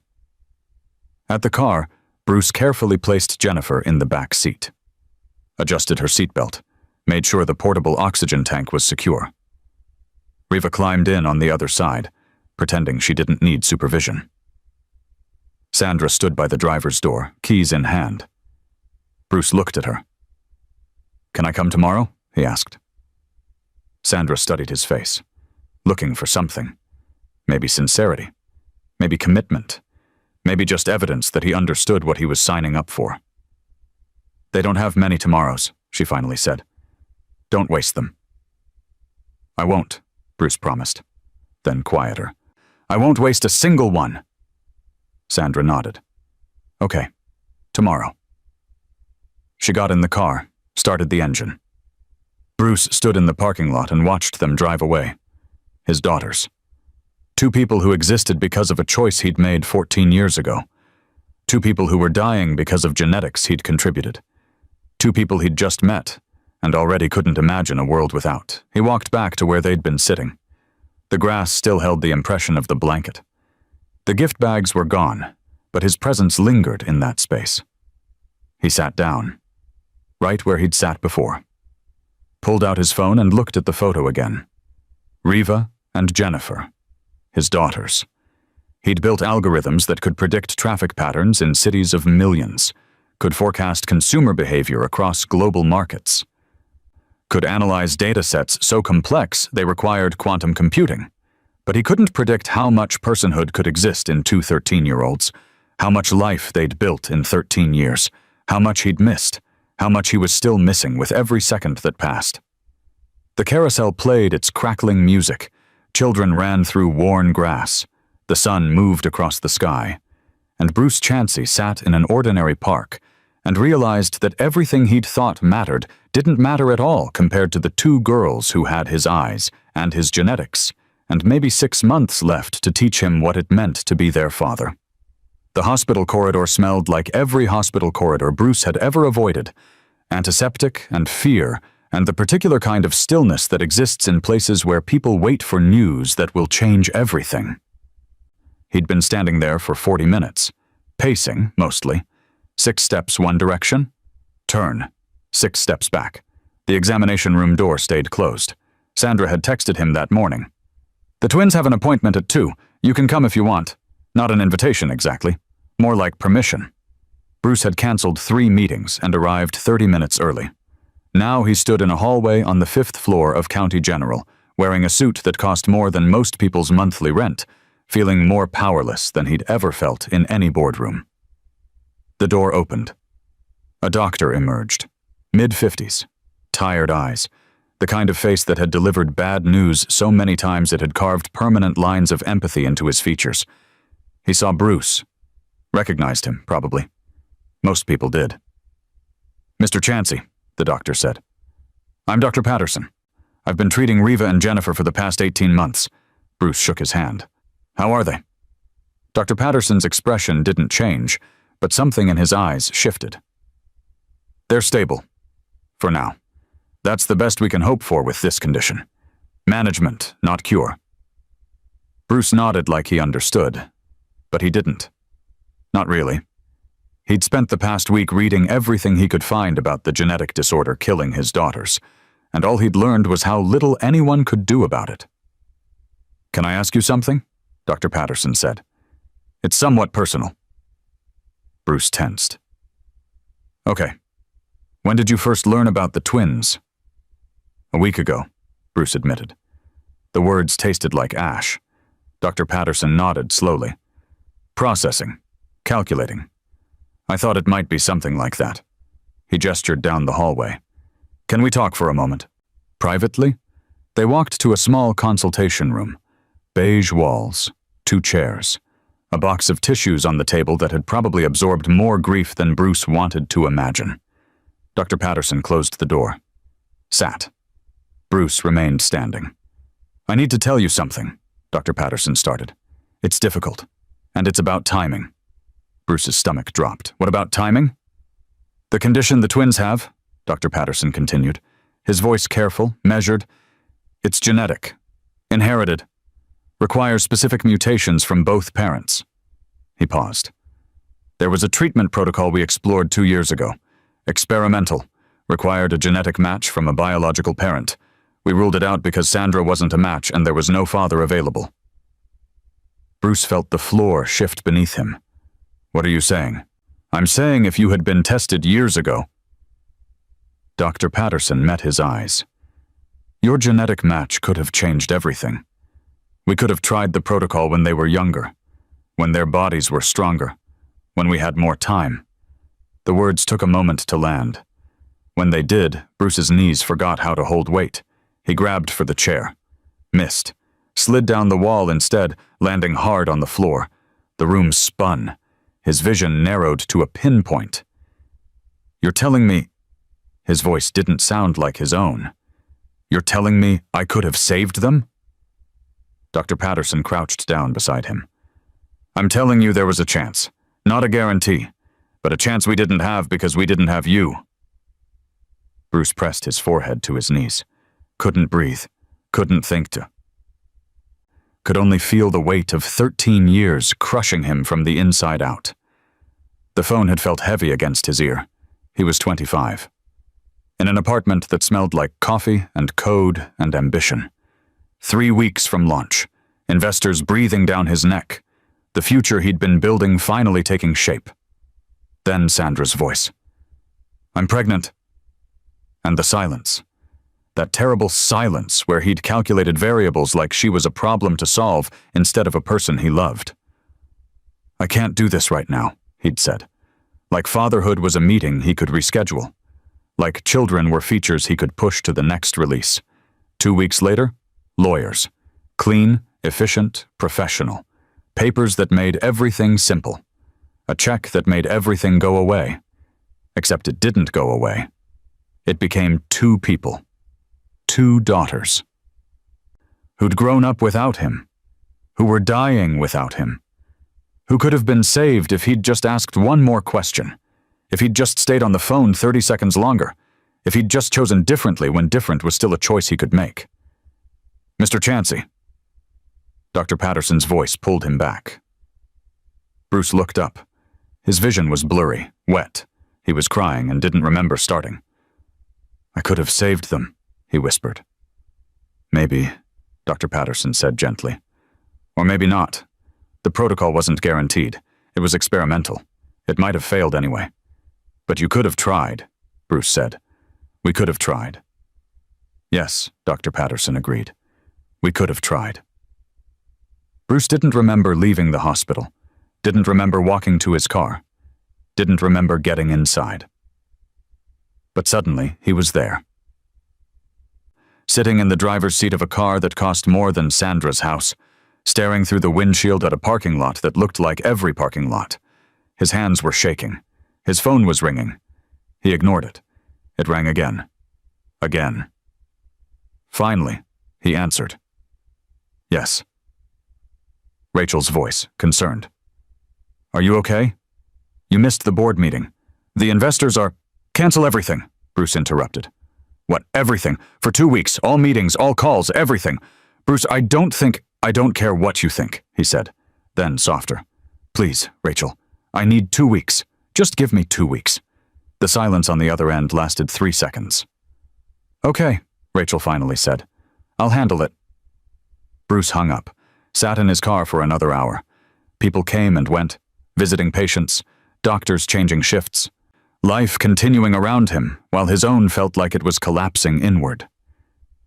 At the car, Bruce carefully placed Jennifer in the back seat, adjusted her seatbelt, made sure the portable oxygen tank was secure. Riva climbed in on the other side, pretending she didn't need supervision. Sandra stood by the driver's door, keys in hand. Bruce looked at her. "Can I come tomorrow?" he asked. Sandra studied his face, looking for something. Maybe sincerity, maybe commitment, maybe just evidence that he understood what he was signing up for. "They don't have many tomorrows," she finally said. "Don't waste them." "I won't," Bruce promised. Then quieter. "I won't waste a single one." Sandra nodded. "Okay, tomorrow." She got in the car, started the engine. Bruce stood in the parking lot and watched them drive away. His daughters. Two people who existed because of a choice he'd made 14 years ago. Two people who were dying because of genetics he'd contributed. Two people he'd just met and already couldn't imagine a world without. He walked back to where they'd been sitting. The grass still held the impression of the blanket. The gift bags were gone, but his presence lingered in that space. He sat down, right where he'd sat before. Pulled out his phone and looked at the photo again. Riva and Jennifer, his daughters. He'd built algorithms that could predict traffic patterns in cities of millions, could forecast consumer behavior across global markets, could analyze data sets so complex they required quantum computing. But he couldn't predict how much personhood could exist in two 13-year-olds, how much life they'd built in 13 years, how much he'd missed, how much he was still missing with every second that passed. The carousel played its crackling music. Children ran through worn grass. The sun moved across the sky. And Bruce Chansey sat in an ordinary park and realized that everything he'd thought mattered didn't matter at all compared to the two girls who had his eyes and his genetics, and maybe 6 months left to teach him what it meant to be their father. The hospital corridor smelled like every hospital corridor Bruce had ever avoided, antiseptic and fear, and the particular kind of stillness that exists in places where people wait for news that will change everything. He'd been standing there for 40 minutes, pacing, mostly. 6 steps one direction, turn, 6 steps back, The examination room door stayed closed. Sandra had texted him that morning. "The twins have an appointment at 2. You can come if you want. Not an invitation, exactly. More like permission." Bruce had canceled 3 meetings and arrived 30 minutes early. Now he stood in a hallway on the 5th floor of County General, wearing a suit that cost more than most people's monthly rent, feeling more powerless than he'd ever felt in any boardroom. The door opened. A doctor emerged. Mid-50s. Tired eyes. The kind of face that had delivered bad news so many times it had carved permanent lines of empathy into his features. He saw Bruce. Recognized him, probably. Most people did. "Mr. Chansey," the doctor said. "I'm Dr. Patterson. I've been treating Reva and Jennifer for the past 18 months. Bruce shook his hand. "How are they?" Dr. Patterson's expression didn't change, but something in his eyes shifted. "They're stable. For now. That's the best we can hope for with this condition. Management, not cure." Bruce nodded like he understood, but he didn't. Not really. He'd spent the past week reading everything he could find about the genetic disorder killing his daughters, and all he'd learned was how little anyone could do about it. "Can I ask you something?" Dr. Patterson said. "It's somewhat personal." Bruce tensed. "Okay. When did you first learn about the twins?" "A week ago," Bruce admitted. The words tasted like ash. Dr. Patterson nodded slowly. "Processing. Calculating. I thought it might be something like that." He gestured down the hallway. "Can we talk for a moment?" Privately? They walked to a small consultation room. Beige walls, 2 chairs, a box of tissues on the table that had probably absorbed more grief than Bruce wanted to imagine. Dr. Patterson closed the door. Sat. Bruce remained standing. "I need to tell you something," Dr. Patterson started. "It's difficult, and it's about timing." Bruce's stomach dropped. "What about timing?" "The condition the twins have," Dr. Patterson continued, his voice careful, measured. "It's genetic. Inherited. Requires specific mutations from both parents." He paused. "There was a treatment protocol we explored 2 years ago. Experimental. Required a genetic match from a biological parent. We ruled it out because Sandra wasn't a match and there was no father available." Bruce felt the floor shift beneath him. "What are you saying?" "I'm saying if you had been tested years ago." Dr. Patterson met his eyes. "Your genetic match could have changed everything. We could have tried the protocol when they were younger, when their bodies were stronger, when we had more time." The words took a moment to land. When they did, Bruce's knees forgot how to hold weight. He grabbed for the chair. Missed. Slid down the wall instead, landing hard on the floor. The room spun. His vision narrowed to a pinpoint. "You're telling me..." His voice didn't sound like his own. "You're telling me I could have saved them?" Dr. Patterson crouched down beside him. "I'm telling you there was a chance. Not a guarantee, but a chance we didn't have because we didn't have you." Bruce pressed his forehead to his knees. Couldn't breathe. Couldn't think to. Could only feel the weight of 13 years crushing him from the inside out. The phone had felt heavy against his ear. He was 25. In an apartment that smelled like coffee and code and ambition. 3 weeks from launch. Investors breathing down his neck. The future he'd been building finally taking shape. Then Sandra's voice. "I'm pregnant." And the silence. That terrible silence where he'd calculated variables like she was a problem to solve instead of a person he loved. "I can't do this right now," he'd said. Like fatherhood was a meeting he could reschedule. Like children were features he could push to the next release. 2 weeks later, lawyers. Clean, efficient, professional. Papers that made everything simple. A check that made everything go away. Except it didn't go away. It became 2 people. 2 daughters. Who'd grown up without him. Who were dying without him. Who could have been saved if he'd just asked one more question. If he'd just stayed on the phone 30 seconds longer. If he'd just chosen differently when different was still a choice he could make. "Mr. Chansey." Dr. Patterson's voice pulled him back. Bruce looked up. His vision was blurry, wet. He was crying and didn't remember starting. I could have saved them, he whispered. Maybe, Dr. Patterson said gently. Or maybe not. The protocol wasn't guaranteed. It was experimental. It might have failed anyway. But you could have tried, Bruce said. We could have tried. Yes, Dr. Patterson agreed. We could have tried. Bruce didn't remember leaving the hospital, didn't remember walking to his car, didn't remember getting inside. But suddenly, he was there. Sitting in the driver's seat of a car that cost more than Sandra's house, staring through the windshield at a parking lot that looked like every parking lot. His hands were shaking. His phone was ringing. He ignored it. It rang again. Again. Finally, he answered. Yes. Rachel's voice, concerned. Are you okay? You missed the board meeting. The investors are— Cancel everything, Bruce interrupted. What, everything? For 2 weeks, all meetings, all calls, everything. Bruce, I don't care what you think, he said. Then, softer. Please, Rachel, I need 2 weeks. Just give me 2 weeks. The silence on the other end lasted 3 seconds. Okay, Rachel finally said. I'll handle it. Bruce hung up, sat in his car for another hour. People came and went, visiting patients, doctors changing shifts. Life continuing around him, while his own felt like it was collapsing inward.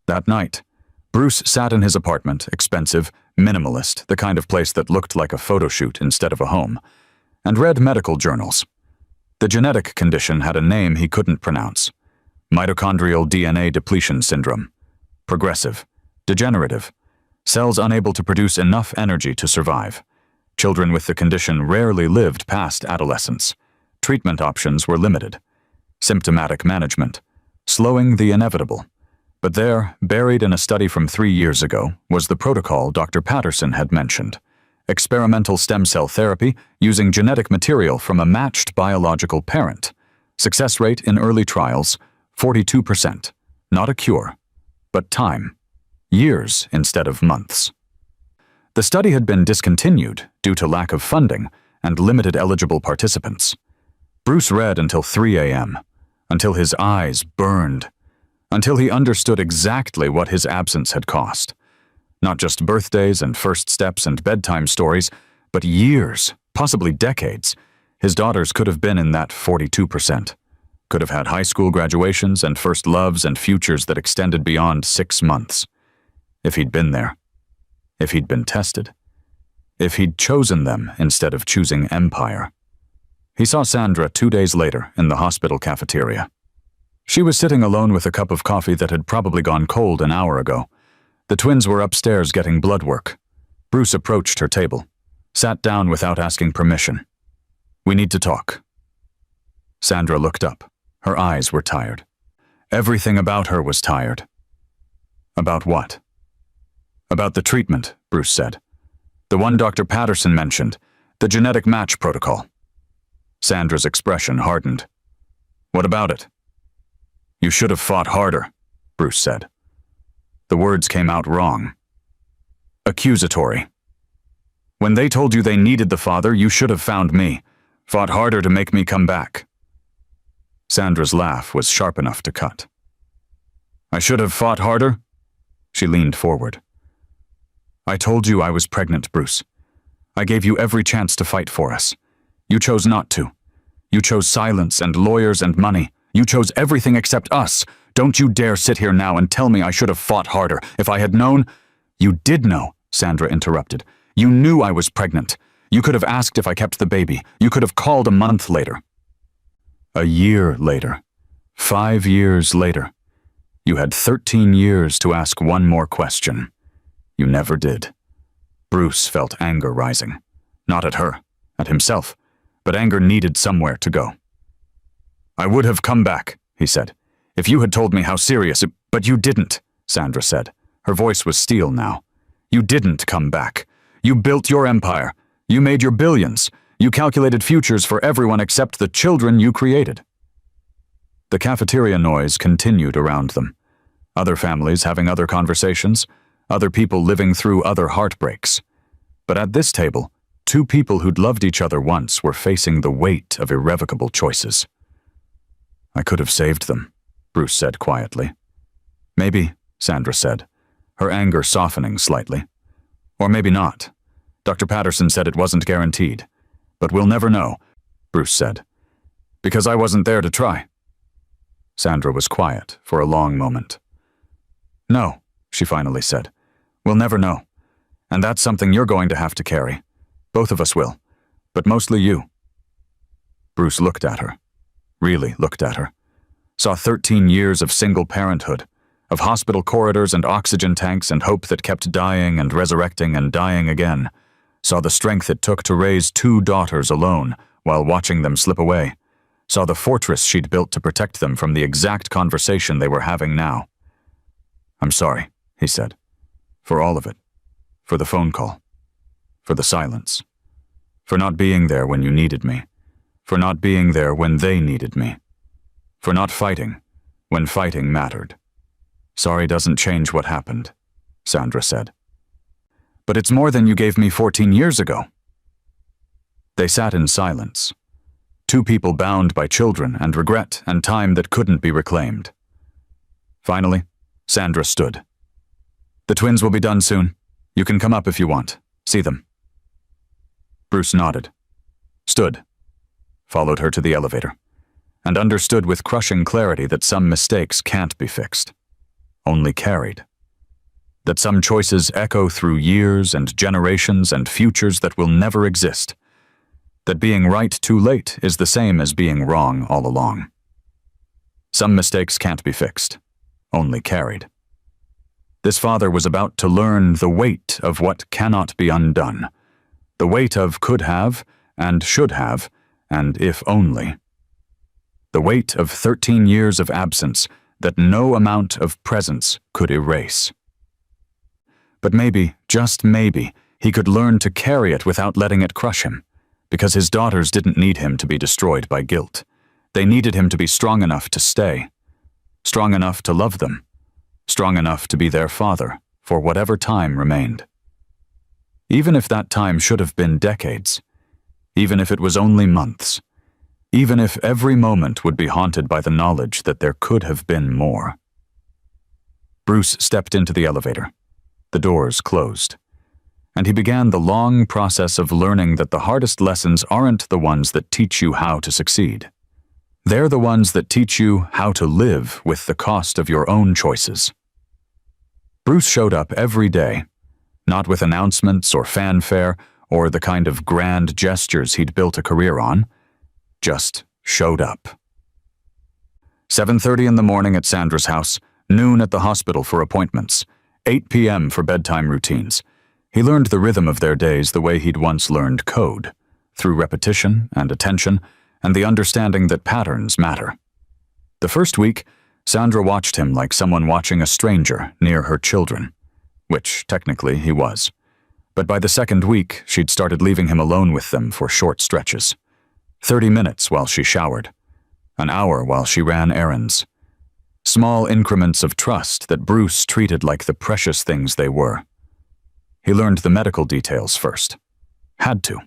That night, Bruce sat in his apartment, expensive, minimalist, the kind of place that looked like a photo shoot instead of a home, and read medical journals. The genetic condition had a name he couldn't pronounce. Mitochondrial DNA depletion syndrome. Progressive. Degenerative. Cells unable to produce enough energy to survive. Children with the condition rarely lived past adolescence. Treatment options were limited. Symptomatic management. Slowing the inevitable. But there, buried in a study from 3 years ago, was the protocol Dr. Patterson had mentioned. Experimental stem cell therapy using genetic material from a matched biological parent. Success rate in early trials, 42%. Not a cure, but time. Years instead of months. The study had been discontinued due to lack of funding and limited eligible participants. Bruce read until 3 a.m., until his eyes burned, until he understood exactly what his absence had cost. Not just birthdays and first steps and bedtime stories, but years, possibly decades. His daughters could have been in that 42%. Could have had high school graduations and first loves and futures that extended beyond 6 months. If he'd been there. If he'd been tested. If he'd chosen them instead of choosing empire. He saw Sandra 2 days later in the hospital cafeteria. She was sitting alone with a cup of coffee that had probably gone cold an hour ago. The twins were upstairs getting blood work. Bruce approached her table, sat down without asking permission. We need to talk. Sandra looked up. Her eyes were tired. Everything about her was tired. About what? About the treatment, Bruce said. The one Dr. Patterson mentioned, the genetic match protocol. Sandra's expression hardened. What about it? You should have fought harder, Bruce said. The words came out wrong. Accusatory. When they told you they needed the father, you should have found me. Fought harder to make me come back. Sandra's laugh was sharp enough to cut. I should have fought harder? She leaned forward. I told you I was pregnant, Bruce. I gave you every chance to fight for us. You chose not to. You chose silence and lawyers and money. You chose everything except us. Don't you dare sit here now and tell me I should have fought harder. If I had known— You did know, Sandra interrupted. You knew I was pregnant. You could have asked if I kept the baby. You could have called a month later. A year later. 5 years later. You had 13 years to ask one more question. You never did. Bruce felt anger rising. Not at her, at himself, but anger needed somewhere to go. I would have come back, he said, if you had told me how serious it— But you didn't, Sandra said. Her voice was steel now. You didn't come back. You built your empire. You made your billions. You calculated futures for everyone except the children you created. The cafeteria noise continued around them. Other families having other conversations, other people living through other heartbreaks. But at this table, 2 people who'd loved each other once were facing the weight of irrevocable choices. I could have saved them, Bruce said quietly. Maybe, Sandra said, her anger softening slightly. Or maybe not. Dr. Patterson said it wasn't guaranteed. But we'll never know, Bruce said. Because I wasn't there to try. Sandra was quiet for a long moment. No, she finally said. We'll never know. And that's something you're going to have to carry. Both of us will. But mostly you. Bruce looked at her. Really looked at her. Saw 13 years of single parenthood, of hospital corridors and oxygen tanks and hope that kept dying and resurrecting and dying again. Saw the strength it took to raise 2 daughters alone while watching them slip away. Saw the fortress she'd built to protect them from the exact conversation they were having now. I'm sorry, he said. For all of it. For the phone call. For the silence. For not being there when you needed me. For not being there when they needed me. For not fighting when fighting mattered. Sorry doesn't change what happened, Sandra said. But it's more than you gave me 14 years ago. They sat in silence. 2 people bound by children and regret and time that couldn't be reclaimed. Finally, Sandra stood. The twins will be done soon. You can come up if you want. See them. Bruce nodded. Stood. Followed her to the elevator. And understood with crushing clarity that some mistakes can't be fixed. Only carried. That some choices echo through years and generations and futures that will never exist. That being right too late is the same as being wrong all along. Some mistakes can't be fixed, only carried. This father was about to learn the weight of what cannot be undone, the weight of could have and should have, and if only. The weight of 13 years of absence that no amount of presence could erase. But maybe, just maybe, he could learn to carry it without letting it crush him. Because his daughters didn't need him to be destroyed by guilt. They needed him to be strong enough to stay. Strong enough to love them. Strong enough to be their father for whatever time remained. Even if that time should have been decades. Even if it was only months. Even if every moment would be haunted by the knowledge that there could have been more. Bruce stepped into the elevator. The doors closed. And he began the long process of learning that the hardest lessons aren't the ones that teach you how to succeed. They're the ones that teach you how to live with the cost of your own choices. Bruce showed up every day, not with announcements or fanfare or the kind of grand gestures he'd built a career on, just showed up. 7:30 in the morning at Sandra's house, noon at the hospital for appointments, 8 p.m. for bedtime routines. He learned the rhythm of their days the way he'd once learned code, through repetition and attention and the understanding that patterns matter. The first week, Sandra watched him like someone watching a stranger near her children, which technically he was. But by the second week, she'd started leaving him alone with them for short stretches. 30 minutes while she showered, an hour while she ran errands. Small increments of trust that Bruce treated like the precious things they were. He learned the medical details first. Had to.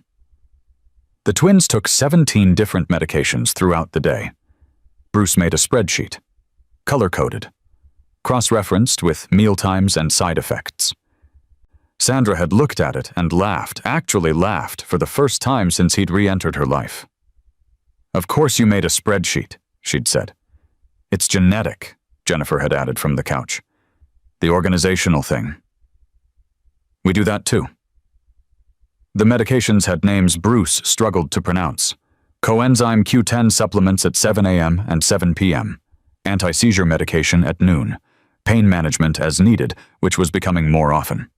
The twins took 17 different medications throughout the day. Bruce made a spreadsheet. Color-coded. Cross-referenced with mealtimes and side effects. Sandra had looked at it and laughed, actually laughed, for the first time since he'd re-entered her life. Of course you made a spreadsheet, she'd said. It's genetic, Jennifer had added from the couch. The organizational thing. We do that too. The medications had names Bruce struggled to pronounce. Coenzyme Q10 supplements at 7 a.m. and 7 p.m. Anti-seizure medication at noon. Pain management as needed, which was becoming more often.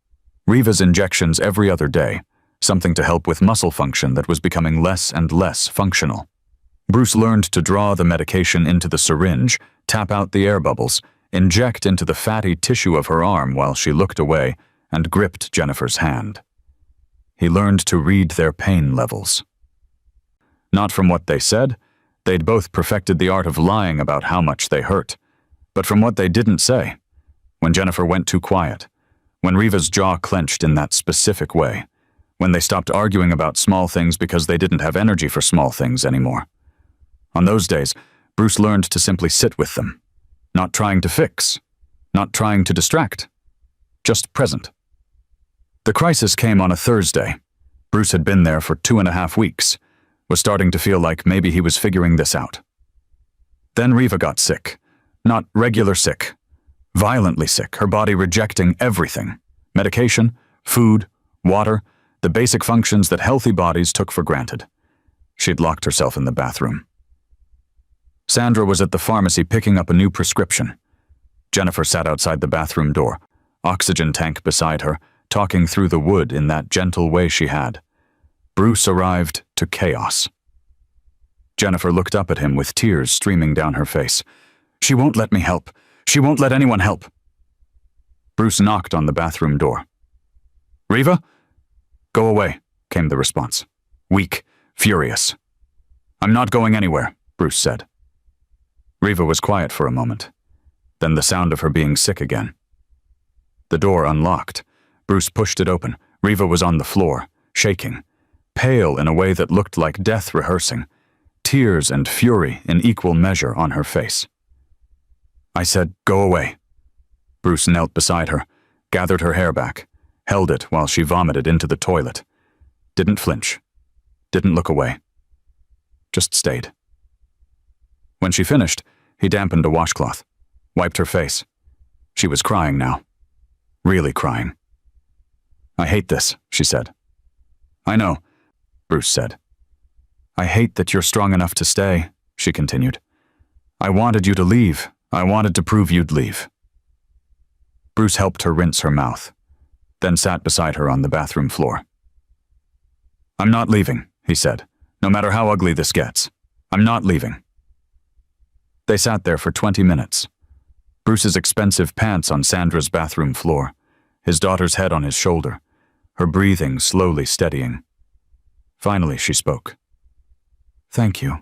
Riva's injections every other day, something to help with muscle function that was becoming less and less functional. Bruce learned to draw the medication into the syringe, tap out the air bubbles, inject into the fatty tissue of her arm while she looked away, and gripped Jennifer's hand. He learned to read their pain levels. Not from what they said, they'd both perfected the art of lying about how much they hurt, but from what they didn't say. When Jennifer went too quiet, when Riva's jaw clenched in that specific way, when they stopped arguing about small things because they didn't have energy for small things anymore. On those days, Bruce learned to simply sit with them, Not trying to fix. Not trying to distract. Just present. The crisis came on a Thursday. Bruce had been there for 2.5 weeks, was starting to feel like maybe he was figuring this out. Then Riva got sick. Not regular sick. Violently sick, her body rejecting everything. Medication, food, water, the basic functions that healthy bodies took for granted. She'd locked herself in the bathroom. Sandra was at the pharmacy picking up a new prescription. Jennifer sat outside the bathroom door, oxygen tank beside her, talking through the wood in that gentle way she had. Bruce arrived to chaos. Jennifer looked up at him with tears streaming down her face. She won't let me help. She won't let anyone help. Bruce knocked on the bathroom door. Riva? Go away, came the response. Weak, furious. I'm not going anywhere, Bruce said. Riva was quiet for a moment. Then the sound of her being sick again. The door unlocked. Bruce pushed it open. Riva was on the floor, shaking, pale in a way that looked like death rehearsing, tears and fury in equal measure on her face. I said, go away. Bruce knelt beside her, gathered her hair back, held it while she vomited into the toilet. Didn't flinch. Didn't look away. Just stayed. When she finished, he dampened a washcloth, wiped her face. She was crying now. Really crying. I hate this, she said. I know, Bruce said. I hate that you're strong enough to stay, she continued. I wanted you to leave. I wanted to prove you'd leave. Bruce helped her rinse her mouth, then sat beside her on the bathroom floor. I'm not leaving, he said, no matter how ugly this gets. I'm not leaving. They sat there for 20 minutes. Bruce's expensive pants on Sandra's bathroom floor, his daughter's head on his shoulder, her breathing slowly steadying. Finally, she spoke. Thank you.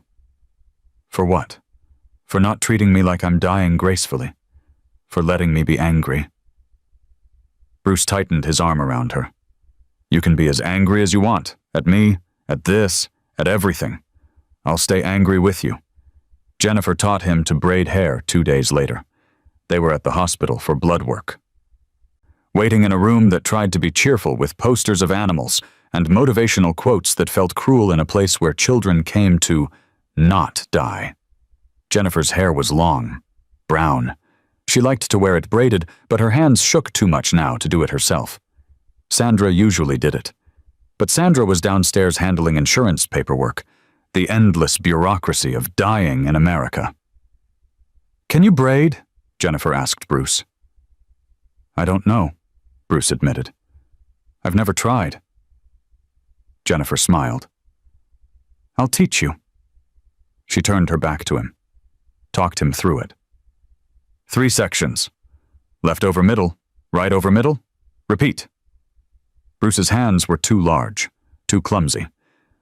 For what? For not treating me like I'm dying gracefully. For letting me be angry. Bruce tightened his arm around her. You can be as angry as you want, at me, at this, at everything. I'll stay angry with you. Jennifer taught him to braid hair 2 days later. They were at the hospital for blood work. Waiting in a room that tried to be cheerful with posters of animals and motivational quotes that felt cruel in a place where children came to not die. Jennifer's hair was long, brown. She liked to wear it braided, but her hands shook too much now to do it herself. Sandra usually did it. But Sandra was downstairs handling insurance paperwork, the endless bureaucracy of dying in America. Can you braid? Jennifer asked Bruce. I don't know, Bruce admitted. I've never tried. Jennifer smiled. I'll teach you. She turned her back to him, talked him through it. 3 sections. Left over middle, right over middle, repeat. Bruce's hands were too large, too clumsy,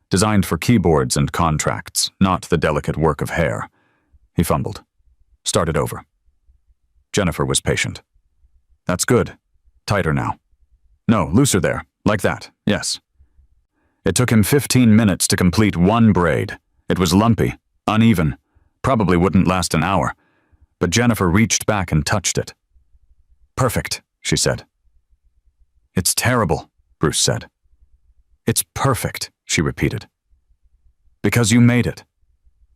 designed for keyboards and contracts, not the delicate work of hair. He fumbled, started over. Jennifer was patient. That's good. Tighter now. No, looser there, like that, yes. It took him 15 minutes to complete 1 braid. It was lumpy, uneven, probably wouldn't last an hour, but Jennifer reached back and touched it. Perfect, she said. It's terrible, Bruce said. It's perfect, she repeated. Because you made it.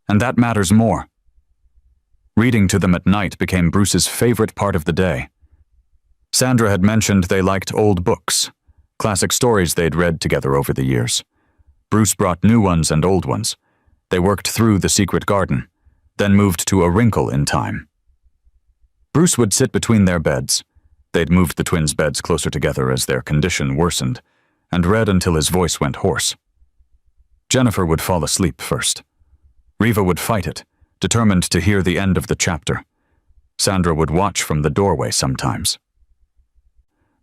And that matters more. Reading to them at night became Bruce's favorite part of the day. Sandra had mentioned they liked old books, classic stories they'd read together over the years. Bruce brought new ones and old ones. They worked through The Secret Garden, then moved to A Wrinkle in Time. Bruce would sit between their beds. They'd moved the twins' beds closer together as their condition worsened, and read until his voice went hoarse. Jennifer would fall asleep first. Riva would fight it, determined to hear the end of the chapter. Sandra would watch from the doorway sometimes.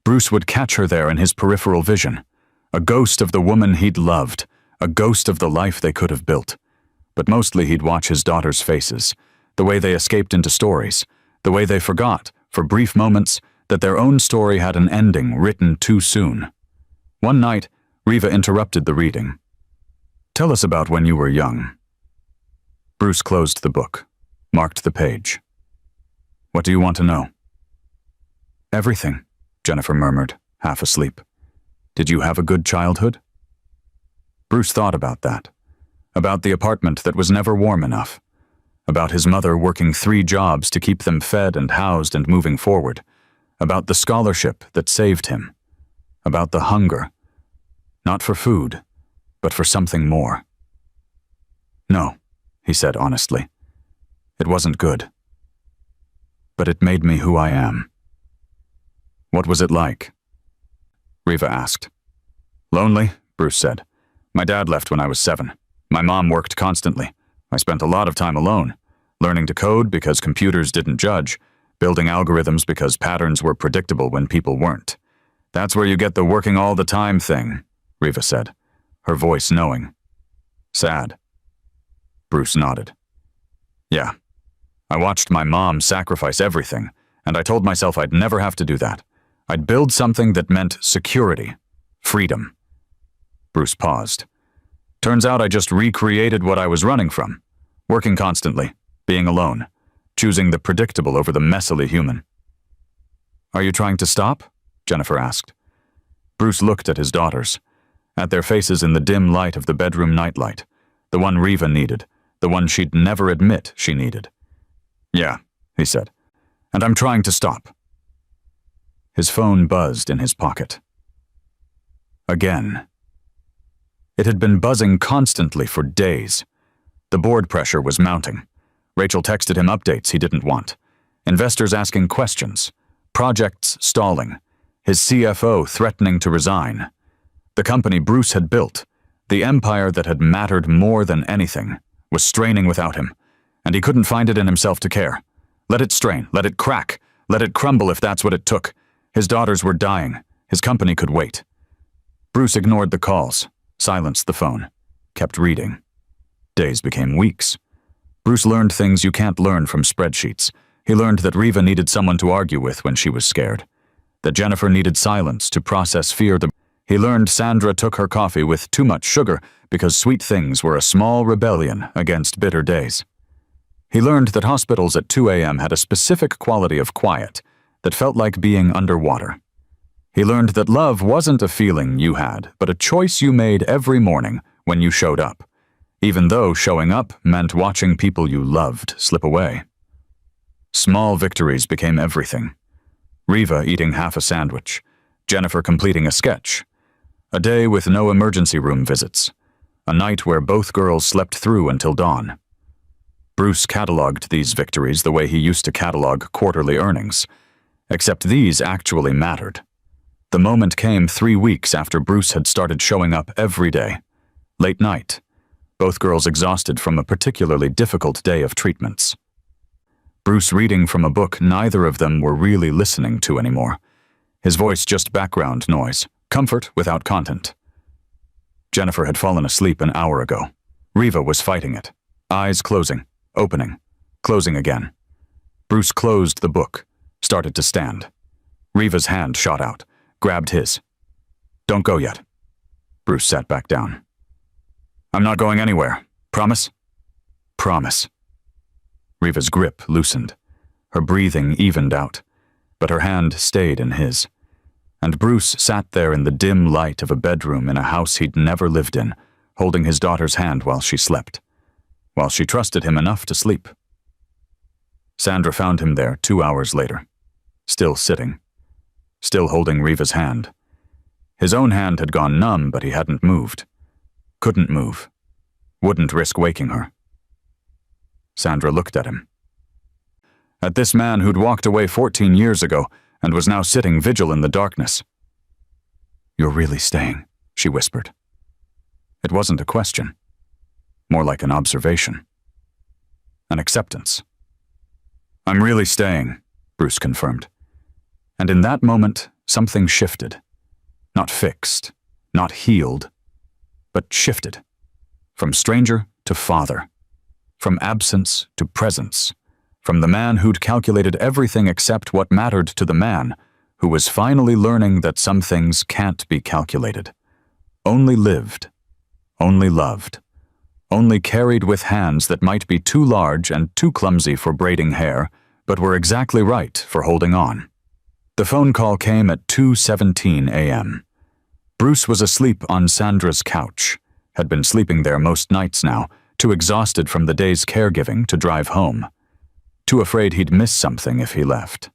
Bruce would catch her there in his peripheral vision, a ghost of the woman he'd loved, a ghost of the life they could have built. But mostly he'd watch his daughters' faces, the way they escaped into stories, the way they forgot, for brief moments, that their own story had an ending written too soon. One night, Riva interrupted the reading. Tell us about when you were young. Bruce closed the book, marked the page. What do you want to know? Everything, Jennifer murmured, half asleep. Did you have a good childhood? Bruce thought about that. About the apartment that was never warm enough. About his mother working 3 jobs to keep them fed and housed and moving forward. About the scholarship that saved him. About the hunger. Not for food, but for something more. No, he said honestly. It wasn't good. But it made me who I am. What was it like? Riva asked. Lonely, Bruce said. My dad left when I was 7. My mom worked constantly. I spent a lot of time alone, learning to code because computers didn't judge, building algorithms because patterns were predictable when people weren't. That's where you get the working all the time thing, Riva said, her voice knowing. Sad. Bruce nodded. Yeah. I watched my mom sacrifice everything, and I told myself I'd never have to do that. I'd build something that meant security, freedom. Bruce paused. Turns out I just recreated what I was running from, working constantly, being alone, choosing the predictable over the messily human. Are you trying to stop? Jennifer asked. Bruce looked at his daughters, at their faces in the dim light of the bedroom nightlight, the one Riva needed, the one she'd never admit she needed. Yeah, he said, and I'm trying to stop. His phone buzzed in his pocket. Again. It had been buzzing constantly for days. The board pressure was mounting. Rachel texted him updates he didn't want. Investors asking questions. Projects stalling. His CFO threatening to resign. The company Bruce had built, the empire that had mattered more than anything, was straining without him, and he couldn't find it in himself to care. Let it strain, let it crack, let it crumble if that's what it took. His daughters were dying. His company could wait. Bruce ignored the calls, silenced the phone, kept reading. Days became weeks. Bruce learned things you can't learn from spreadsheets. He learned that Riva needed someone to argue with when she was scared, that Jennifer needed silence to process fear. He learned Sandra took her coffee with too much sugar because sweet things were a small rebellion against bitter days. He learned that hospitals at 2 a.m. had a specific quality of quiet that felt like being underwater. He learned that love wasn't a feeling you had, but a choice you made every morning when you showed up, even though showing up meant watching people you loved slip away. Small victories became everything. Riva eating half a sandwich, Jennifer completing a sketch, a day with no emergency room visits, a night where both girls slept through until dawn. Bruce cataloged these victories the way he used to catalog quarterly earnings, except these actually mattered. The moment came 3 weeks after Bruce had started showing up every day, late night, both girls exhausted from a particularly difficult day of treatments. Bruce reading from a book neither of them were really listening to anymore. His voice just background noise, comfort without content. Jennifer had fallen asleep an hour ago. Riva was fighting it, eyes closing, opening, closing again. Bruce closed the book, started to stand. Riva's hand shot out, grabbed his. Don't go yet. Bruce sat back down. I'm not going anywhere. Promise? Promise. Riva's grip loosened. Her breathing evened out, but her hand stayed in his. And Bruce sat there in the dim light of a bedroom in a house he'd never lived in, holding his daughter's hand while she slept, while she trusted him enough to sleep. Sandra found him there 2 hours later, still sitting, still holding Riva's hand. His own hand had gone numb, but he hadn't moved. Couldn't move. Wouldn't risk waking her. Sandra looked at him. At this man who'd walked away 14 years ago and was now sitting vigil in the darkness. You're really staying, she whispered. It wasn't a question. More like an observation. An acceptance. I'm really staying, Bruce confirmed. And in that moment, something shifted. Not fixed, not healed, but shifted. From stranger to father. From absence to presence. From the man who'd calculated everything except what mattered to the man, who was finally learning that some things can't be calculated. Only lived. Only loved. Only carried with hands that might be too large and too clumsy for braiding hair, but were exactly right for holding on. The phone call came at 2:17 a.m. Bruce was asleep on Sandra's couch, had been sleeping there most nights now, too exhausted from the day's caregiving to drive home, too afraid he'd miss something if he left.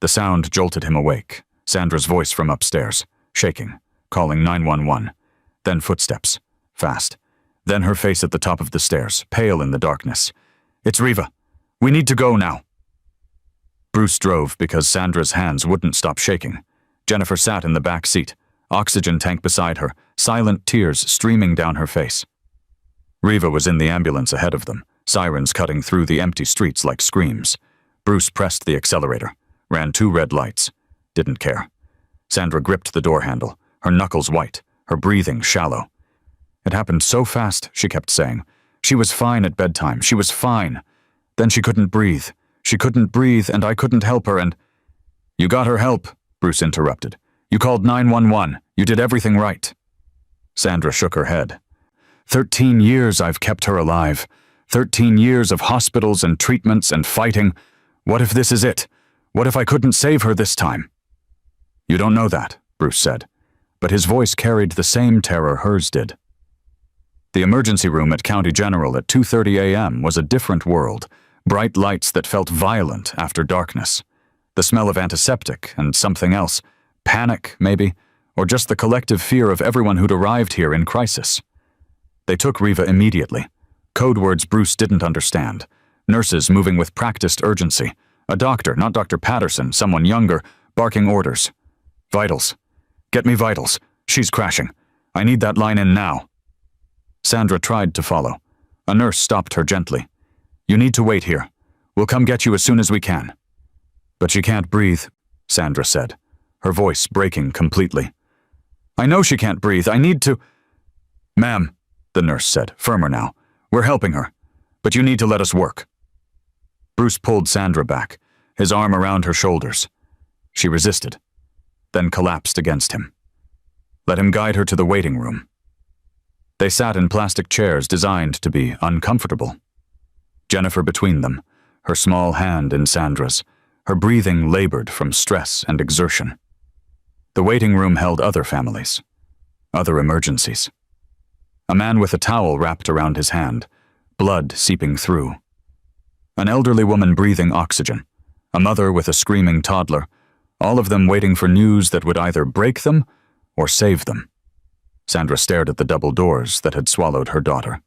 The sound jolted him awake, Sandra's voice from upstairs, shaking, calling 911, then footsteps, fast, then her face at the top of the stairs, pale in the darkness. "It's Riva. We need to go now." Bruce drove because Sandra's hands wouldn't stop shaking. Jennifer sat in the back seat, oxygen tank beside her, silent tears streaming down her face. Riva was in the ambulance ahead of them, sirens cutting through the empty streets like screams. Bruce pressed the accelerator, ran 2 red lights, didn't care. Sandra gripped the door handle, her knuckles white, her breathing shallow. It happened so fast, she kept saying. She was fine at bedtime, she was fine. Then she couldn't breathe. She couldn't breathe, and I couldn't help her, and— "You got her help," Bruce interrupted. "You called 911. You did everything right." Sandra shook her head. 13 years I've kept her alive. 13 years of hospitals and treatments and fighting. What if this is it? What if I couldn't save her this time?" "You don't know that," Bruce said, but his voice carried the same terror hers did. The emergency room at County General at 2:30 a.m. was a different world, bright lights that felt violent after darkness. The smell of antiseptic and something else, panic maybe, or just the collective fear of everyone who'd arrived here in crisis. They took Riva immediately. Code words Bruce didn't understand. Nurses moving with practiced urgency. A doctor, not Dr. Patterson, someone younger, barking orders. "Vitals. Get me vitals. She's crashing. I need that line in now." Sandra tried to follow. A nurse stopped her gently. "You need to wait here. We'll come get you as soon as we can." "But she can't breathe," Sandra said, her voice breaking completely. "I know she can't breathe. I need to—" "Ma'am," the nurse said, firmer now, "we're helping her, but you need to let us work." Bruce pulled Sandra back, his arm around her shoulders. She resisted, then collapsed against him. Let him guide her to the waiting room. They sat in plastic chairs designed to be uncomfortable. Jennifer between them, her small hand in Sandra's, her breathing labored from stress and exertion. The waiting room held other families, other emergencies. A man with a towel wrapped around his hand, blood seeping through. An elderly woman breathing oxygen, a mother with a screaming toddler, all of them waiting for news that would either break them or save them. Sandra stared at the double doors that had swallowed her daughter.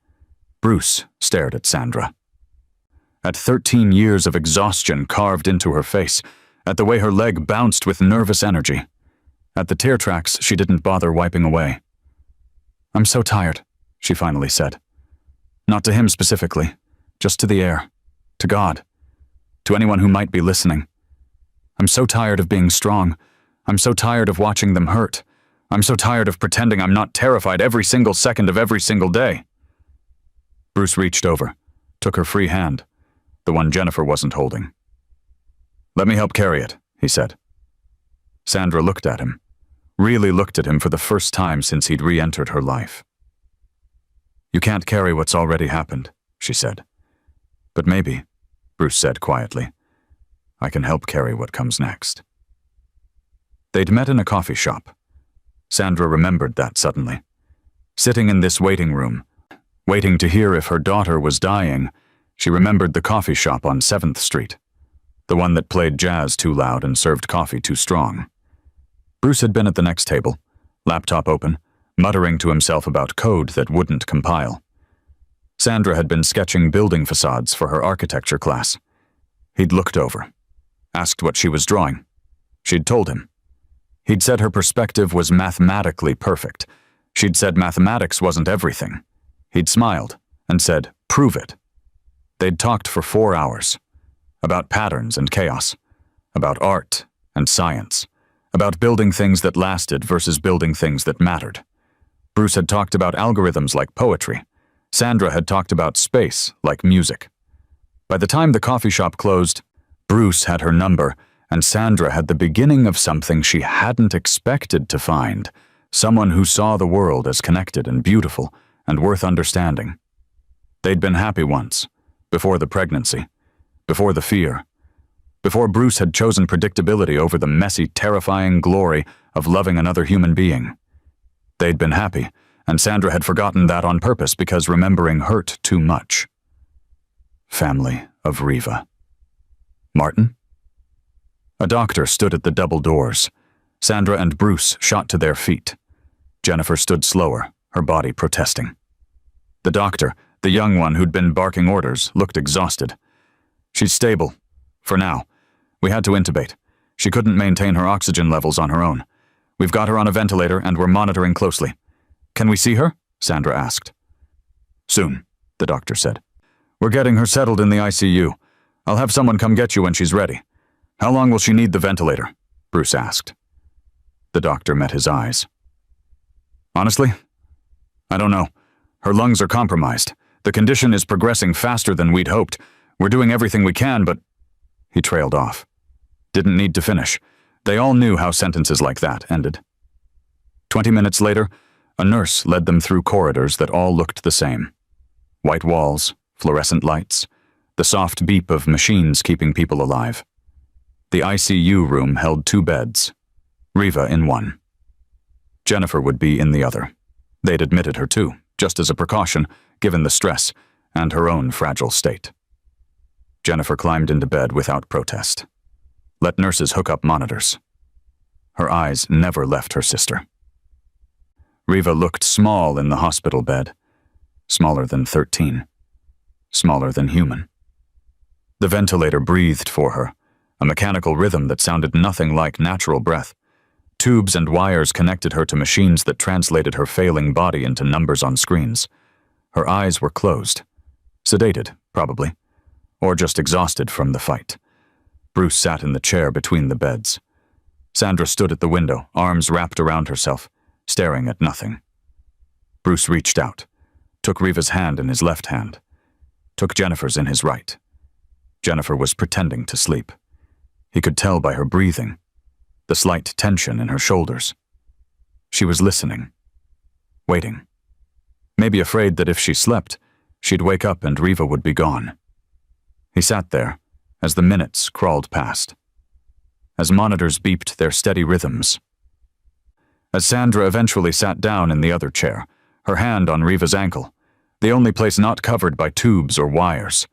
Bruce stared at Sandra. At 13 years of exhaustion carved into her face, at the way her leg bounced with nervous energy, at the tear tracks she didn't bother wiping away. "I'm so tired," she finally said. Not to him specifically, just to the air, to God, to anyone who might be listening. "I'm so tired of being strong. I'm so tired of watching them hurt. I'm so tired of pretending I'm not terrified every single second of every single day." Bruce reached over, took her free hand, the one Jennifer wasn't holding. "Let me help carry it," he said. Sandra looked at him, really looked at him for the first time since he'd re-entered her life. "You can't carry what's already happened," she said. "But maybe," Bruce said quietly, "I can help carry what comes next." They'd met in a coffee shop. Sandra remembered that suddenly. Sitting in this waiting room, waiting to hear if her daughter was dying, she remembered the coffee shop on 7th Street, the one that played jazz too loud and served coffee too strong. Bruce had been at the next table, laptop open, muttering to himself about code that wouldn't compile. Sandra had been sketching building facades for her architecture class. He'd looked over, asked what she was drawing. She'd told him. He'd said her perspective was mathematically perfect. She'd said mathematics wasn't everything. He'd smiled and said, "Prove it." They'd talked for 4 hours. About patterns and chaos. About art and science. About building things that lasted versus building things that mattered. Bruce had talked about algorithms like poetry. Sandra had talked about space like music. By the time the coffee shop closed, Bruce had her number, and Sandra had the beginning of something she hadn't expected to find, someone who saw the world as connected and beautiful and worth understanding. They'd been happy once, before the pregnancy, before the fear, before Bruce had chosen predictability over the messy, terrifying glory of loving another human being. They'd been happy, and Sandra had forgotten that on purpose because remembering hurt too much. Family of Riva. Martin? A doctor stood at the double doors. Sandra and Bruce shot to their feet. Jennifer stood slower, her body protesting. The doctor, the young one who'd been barking orders, looked exhausted. She's stable. For now. We had to intubate. She couldn't maintain her oxygen levels on her own. We've got her on a ventilator and we're monitoring closely. Can we see her? Sandra asked. Soon, the doctor said. We're getting her settled in the ICU. I'll have someone come get you when she's ready. How long will she need the ventilator? Bruce asked. The doctor met his eyes. Honestly, I don't know. Her lungs are compromised. The condition is progressing faster than we'd hoped. We're doing everything we can, but... He trailed off. Didn't need to finish. They all knew how sentences like that ended. 20 minutes later, a nurse led them through corridors that all looked the same. White walls, fluorescent lights, the soft beep of machines keeping people alive. The ICU room held 2 beds, Riva in one. Jennifer would be in the other. They'd admitted her too, just as a precaution, given the stress and her own fragile state. Jennifer climbed into bed without protest. Let nurses hook up monitors. Her eyes never left her sister. Riva looked small in the hospital bed, smaller than 13, smaller than human. The ventilator breathed for her, a mechanical rhythm that sounded nothing like natural breath. Tubes and wires connected her to machines that translated her failing body into numbers on screens. Her eyes were closed. Sedated, probably. Or just exhausted from the fight. Bruce sat in the chair between the beds. Sandra stood at the window, arms wrapped around herself, staring at nothing. Bruce reached out, took Riva's hand in his left hand, took Jennifer's in his right. Jennifer was pretending to sleep. He could tell by her breathing, the slight tension in her shoulders. She was listening, waiting. Maybe afraid that if she slept, she'd wake up and Riva would be gone. He sat there as the minutes crawled past, as monitors beeped their steady rhythms. As Sandra eventually sat down in the other chair, her hand on Riva's ankle, the only place not covered by tubes or wires.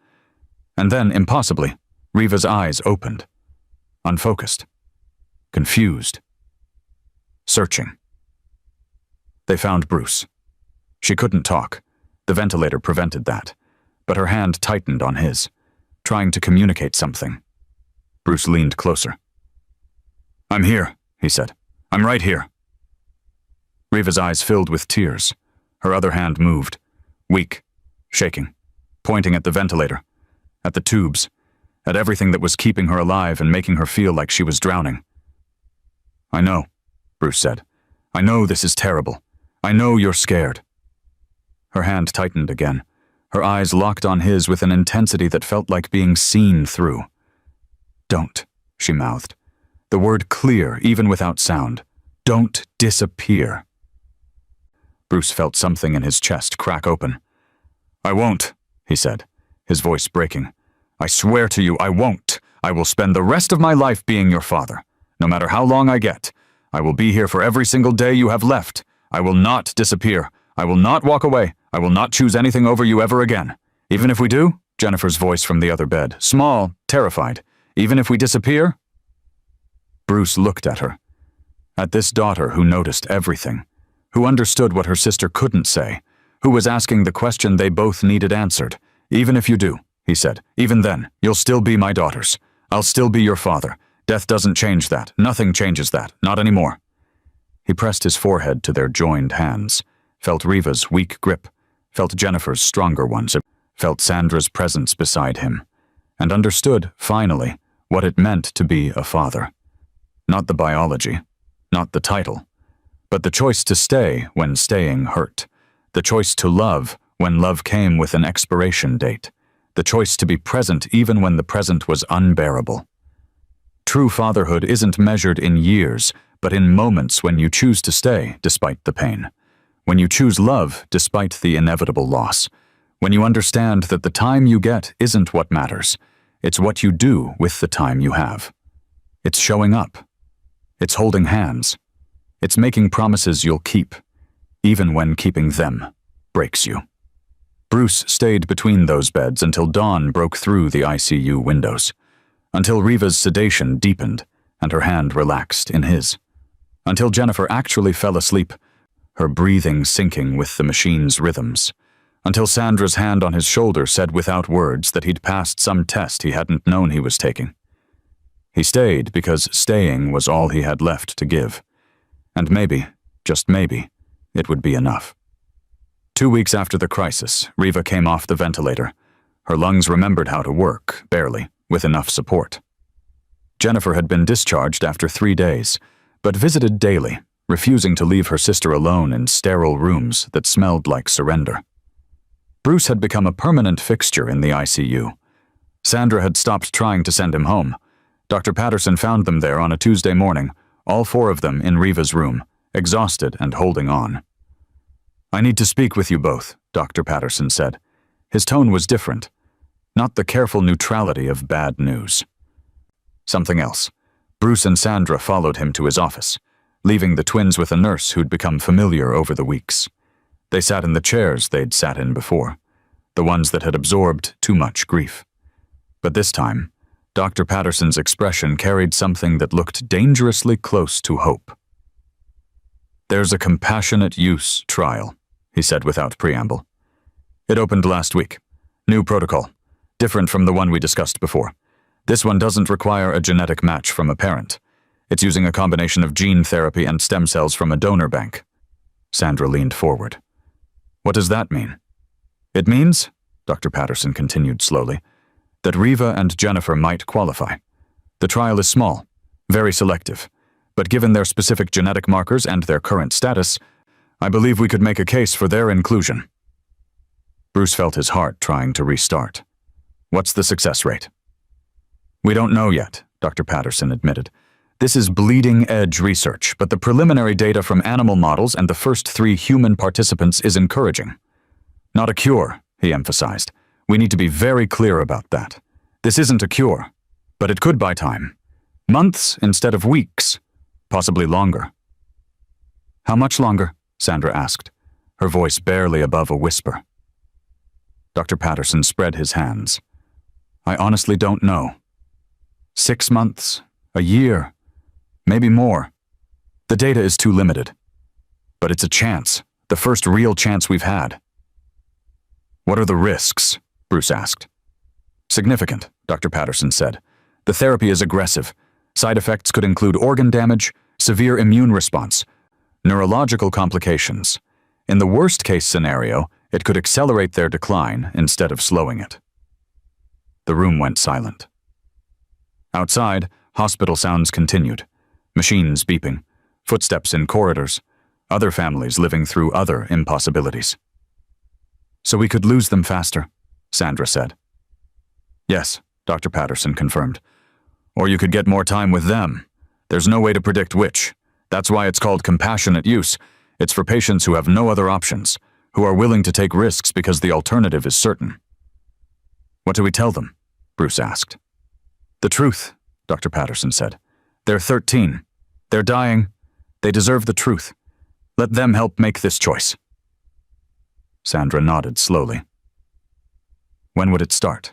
And then, impossibly, Riva's eyes opened, unfocused, confused, searching. They found Bruce. She couldn't talk. The ventilator prevented that, but her hand tightened on his, trying to communicate something. Bruce leaned closer. "I'm here," he said. "I'm right here." Riva's eyes filled with tears. Her other hand moved, weak, shaking, pointing at the ventilator, at the tubes, at everything that was keeping her alive and making her feel like she was drowning. "I know," Bruce said. "I know this is terrible. I know you're scared." Her hand tightened again, her eyes locked on his with an intensity that felt like being seen through. "Don't," she mouthed, the word clear even without sound. "Don't disappear." Bruce felt something in his chest crack open. "I won't," he said, his voice breaking. "I swear to you, I won't. I will spend the rest of my life being your father. No matter how long I get. I will be here for every single day you have left. I will not disappear. I will not walk away. I will not choose anything over you ever again. Even if we do," Jennifer's voice from the other bed, small, terrified. "Even if we disappear?" Bruce looked at her. At this daughter who noticed everything, who understood what her sister couldn't say, who was asking the question they both needed answered. "Even if you do," he said, "even then, you'll still be my daughters. I'll still be your father. Death doesn't change that. Nothing changes that. Not anymore." He pressed his forehead to their joined hands, felt Riva's weak grip, felt Jennifer's stronger ones, felt Sandra's presence beside him, and understood, finally, what it meant to be a father. Not the biology, not the title, but the choice to stay when staying hurt, the choice to love when love came with an expiration date, the choice to be present even when the present was unbearable. True fatherhood isn't measured in years, but in moments when you choose to stay despite the pain, when you choose love despite the inevitable loss, when you understand that the time you get isn't what matters, It's what you do with the time you have. It's showing up. It's holding hands. It's making promises you'll keep, even when keeping them breaks you. Bruce stayed between those beds until dawn broke through the ICU windows, until Riva's sedation deepened and her hand relaxed in his, until Jennifer actually fell asleep, her breathing syncing with the machine's rhythms, until Sandra's hand on his shoulder said without words that he'd passed some test he hadn't known he was taking. He stayed because staying was all he had left to give, and maybe, just maybe, it would be enough. 2 weeks after the crisis, Riva came off the ventilator. Her lungs remembered how to work, barely, with enough support. Jennifer had been discharged after 3 days, but visited daily, refusing to leave her sister alone in sterile rooms that smelled like surrender. Bruce had become a permanent fixture in the ICU. Sandra had stopped trying to send him home. Dr. Patterson found them there on a Tuesday morning, all 4 of them in Riva's room, exhausted and holding on. "I need to speak with you both," Dr. Patterson said. His tone was different, not the careful neutrality of bad news. Something else. Bruce and Sandra followed him to his office, leaving the twins with a nurse who'd become familiar over the weeks. They sat in the chairs they'd sat in before, the ones that had absorbed too much grief. But this time, Dr. Patterson's expression carried something that looked dangerously close to hope. "There's a compassionate use trial," he said without preamble. "It opened last week. New protocol, different from the one we discussed before. This one doesn't require a genetic match from a parent. It's using a combination of gene therapy and stem cells from a donor bank." Sandra leaned forward. "What does that mean?" "It means," Dr. Patterson continued slowly, "that Riva and Jennifer might qualify. The trial is small, very selective, but given their specific genetic markers and their current status, I believe we could make a case for their inclusion." Bruce felt his heart trying to restart. "What's the success rate?" "We don't know yet," Dr. Patterson admitted. "This is bleeding-edge research, but the preliminary data from animal models and the first 3 human participants is encouraging. Not a cure," he emphasized. "We need to be very clear about that. This isn't a cure, but it could buy time. Months instead of weeks, possibly longer." "How much longer?" Sandra asked, her voice barely above a whisper. Dr. Patterson spread his hands. "I honestly don't know. 6 months, a year, maybe more. The data is too limited. But it's a chance, the first real chance we've had." "What are the risks?" Bruce asked. "Significant," Dr. Patterson said. "The therapy is aggressive. Side effects could include organ damage, severe immune response, neurological complications. In the worst-case scenario, it could accelerate their decline instead of slowing it." The room went silent. Outside, hospital sounds continued. Machines beeping, footsteps in corridors, other families living through other impossibilities. "So we could lose them faster," Sandra said. "Yes," Dr. Patterson confirmed. "Or you could get more time with them. There's no way to predict which. That's why it's called compassionate use. It's for patients who have no other options, who are willing to take risks because the alternative is certain." "What do we tell them?" Bruce asked. "The truth," Dr. Patterson said. "They're 13. They're dying. They deserve the truth. Let them help make this choice." Sandra nodded slowly. "When would it start?"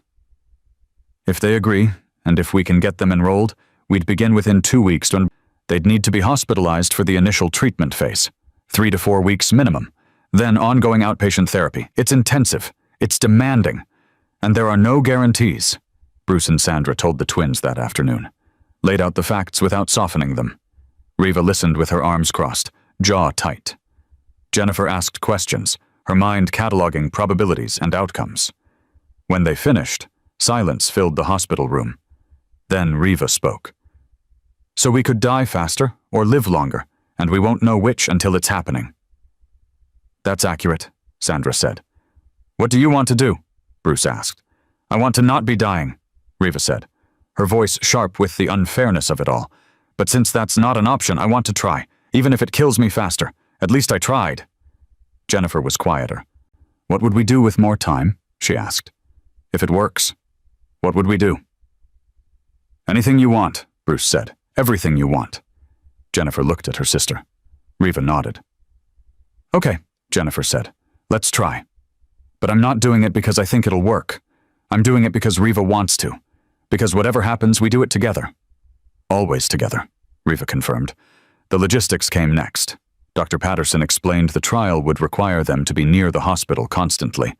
"If they agree, and if we can get them enrolled, we'd begin within 2 weeks. They'd need to be hospitalized for the initial treatment phase, 3 to 4 weeks minimum. Then ongoing outpatient therapy. It's intensive. It's demanding. And there are no guarantees," Bruce and Sandra told the twins that afternoon, laid out the facts without softening them. Riva listened with her arms crossed, jaw tight. Jennifer asked questions, her mind cataloging probabilities and outcomes. When they finished, silence filled the hospital room. Then Riva spoke. "So we could die faster or live longer, and we won't know which until it's happening." "That's accurate," Sandra said. "What do you want to do?" Bruce asked. "I want to not be dying," Riva said, her voice sharp with the unfairness of it all. "But since that's not an option, I want to try, even if it kills me faster. At least I tried." Jennifer was quieter. "What would we do with more time?" she asked. "If it works, what would we do?" Anything you want, Bruce said. Everything you want. Jennifer looked at her sister. Riva nodded. Okay, Jennifer said. Let's try. But I'm not doing it because I think it'll work. I'm doing it because Riva wants to. Because whatever happens, we do it together. Always together, Riva confirmed. The logistics came next. Dr. Patterson explained the trial would require them to be near the hospital constantly.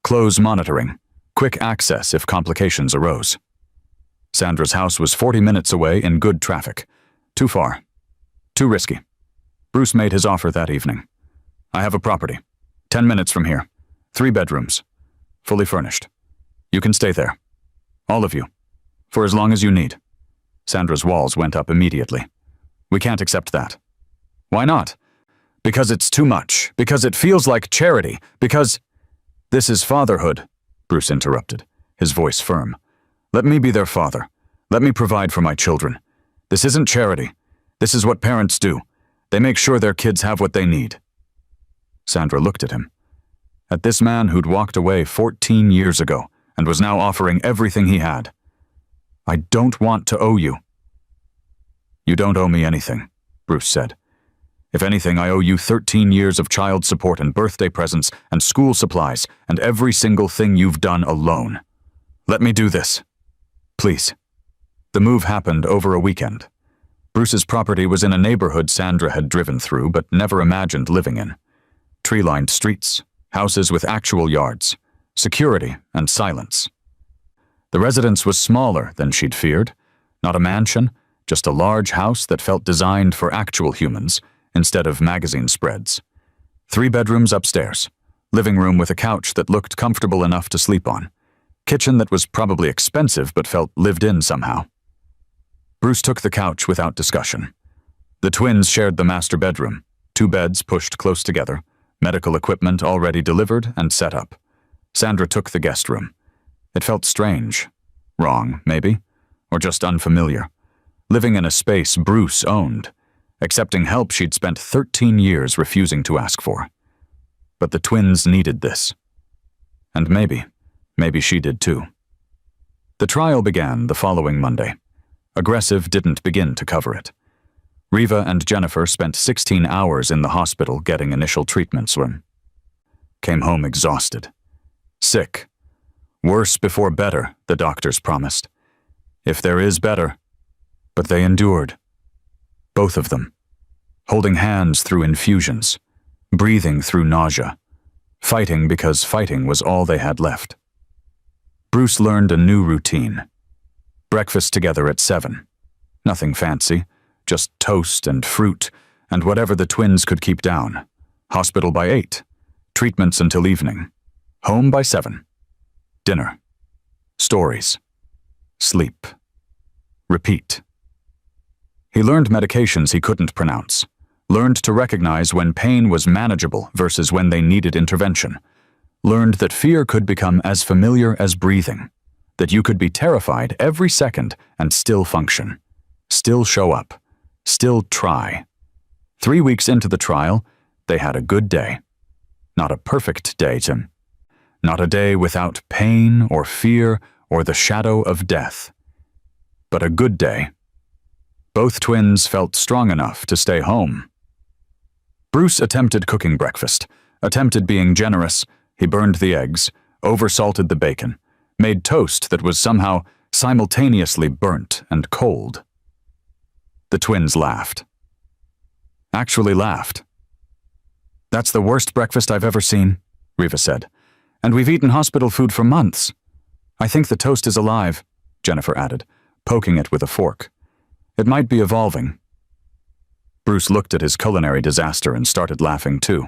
Close monitoring. Quick access if complications arose. Sandra's house was 40 minutes away in good traffic. Too far. Too risky. Bruce made his offer that evening. I have a property. 10 minutes from here. 3 bedrooms. Fully furnished. You can stay there. All of you. For as long as you need. Sandra's walls went up immediately. We can't accept that. Why not? Because it's too much. Because it feels like charity. Because... This is fatherhood, Bruce interrupted, his voice firm. Let me be their father. Let me provide for my children. This isn't charity. This is what parents do. They make sure their kids have what they need. Sandra looked at him. At this man who'd walked away 14 years ago and was now offering everything he had. I don't want to owe you. You don't owe me anything, Bruce said. If anything, I owe you 13 years of child support and birthday presents and school supplies and every single thing you've done alone. Let me do this. Please. The move happened over a weekend. Bruce's property was in a neighborhood Sandra had driven through but never imagined living in. Tree-lined streets, houses with actual yards, security and silence. The residence was smaller than she'd feared. Not a mansion, just a large house that felt designed for actual humans, instead of magazine spreads. 3 bedrooms upstairs, living room with a couch that looked comfortable enough to sleep on, kitchen that was probably expensive but felt lived in somehow. Bruce took the couch without discussion. The twins shared the master bedroom, 2 beds pushed close together, medical equipment already delivered and set up. Sandra took the guest room. It felt strange, wrong, maybe, or just unfamiliar. Living in a space Bruce owned, accepting help she'd spent 13 years refusing to ask for. But the twins needed this. And maybe she did too. The trial began the following Monday. Aggressive didn't begin to cover it. Riva and Jennifer spent 16 hours in the hospital getting initial treatments. Came home exhausted. Sick. Worse before better, the doctors promised. If there is better. But they endured. Both of them. Holding hands through infusions. Breathing through nausea. Fighting because fighting was all they had left. Bruce learned a new routine. Breakfast together at 7. Nothing fancy, just toast and fruit, and whatever the twins could keep down. Hospital by 8. Treatments until evening. Home by 7. Dinner. Stories. Sleep. Repeat. He learned medications he couldn't pronounce. Learned to recognize when pain was manageable versus when they needed intervention. Learned that fear could become as familiar as breathing. That you could be terrified every second and still function. Still show up. Still try. 3 weeks into the trial, they had a good day. Not a perfect day, Tim. Not a day without pain or fear or the shadow of death. But a good day. Both twins felt strong enough to stay home. Bruce attempted cooking breakfast, attempted being generous. He burned the eggs, oversalted the bacon, made toast that was somehow simultaneously burnt and cold. The twins laughed. Actually laughed. That's the worst breakfast I've ever seen, Riva said. And we've eaten hospital food for months. I think the toast is alive, Jennifer added, poking it with a fork. It might be evolving. Bruce looked at his culinary disaster and started laughing too.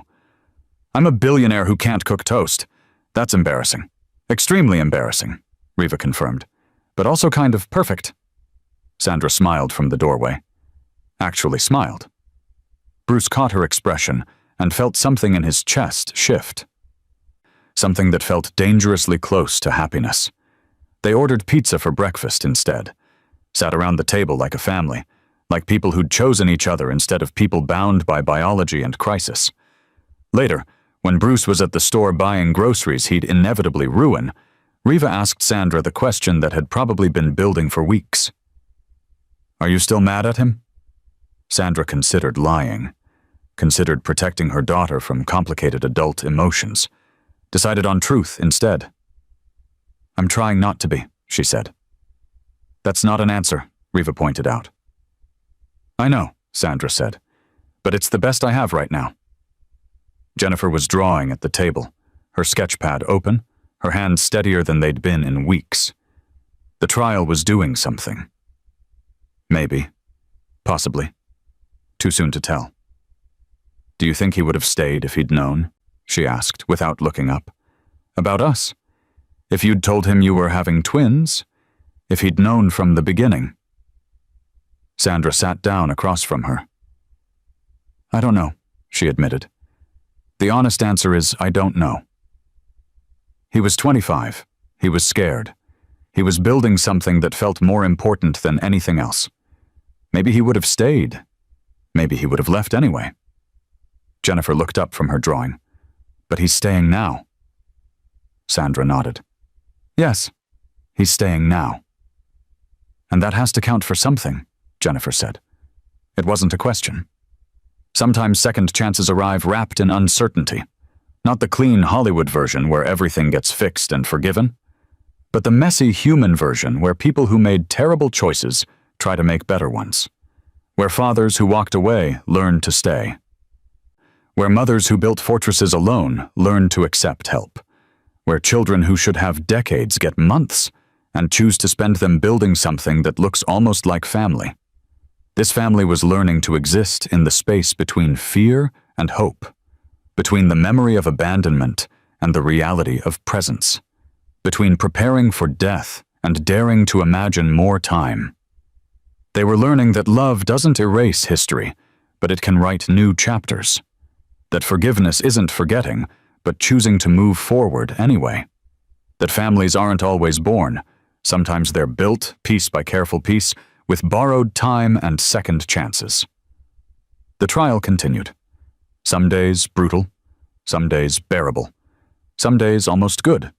I'm a billionaire who can't cook toast. That's embarrassing. Extremely embarrassing, Riva confirmed. But also kind of perfect. Sandra smiled from the doorway. Actually smiled. Bruce caught her expression and felt something in his chest shift. Something that felt dangerously close to happiness. They ordered pizza for breakfast instead. Sat around the table like a family, like people who'd chosen each other instead of people bound by biology and crisis. Later, when Bruce was at the store buying groceries he'd inevitably ruin, Riva asked Sandra the question that had probably been building for weeks. Are you still mad at him? Sandra considered lying, considered protecting her daughter from complicated adult emotions, decided on truth instead. I'm trying not to be, she said. That's not an answer, Riva pointed out. I know, Sandra said, but it's the best I have right now. Jennifer was drawing at the table, her sketch pad open, her hands steadier than they'd been in weeks. The trial was doing something. Maybe. Possibly. Too soon to tell. Do you think he would have stayed if he'd known? She asked, without looking up. About us? If you'd told him you were having twins? If he'd known from the beginning? Sandra sat down across from her. I don't know, she admitted. The honest answer is, I don't know. He was 25. He was scared. He was building something that felt more important than anything else. Maybe he would have stayed. Maybe he would have left anyway. Jennifer looked up from her drawing. But he's staying now. Sandra nodded. Yes, he's staying now. And that has to count for something, Jennifer said. It wasn't a question. Sometimes second chances arrive wrapped in uncertainty. Not the clean Hollywood version where everything gets fixed and forgiven, but the messy human version where people who made terrible choices try to make better ones. Where fathers who walked away learn to stay. Where mothers who built fortresses alone learn to accept help. Where children who should have decades get months and choose to spend them building something that looks almost like family. This family was learning to exist in the space between fear and hope, between the memory of abandonment and the reality of presence, between preparing for death and daring to imagine more time. They were learning that love doesn't erase history, but it can write new chapters. That forgiveness isn't forgetting, but choosing to move forward anyway. That families aren't always born. Sometimes they're built, piece by careful piece, with borrowed time and second chances. The trial continued. Some days brutal, some days bearable, some days almost good.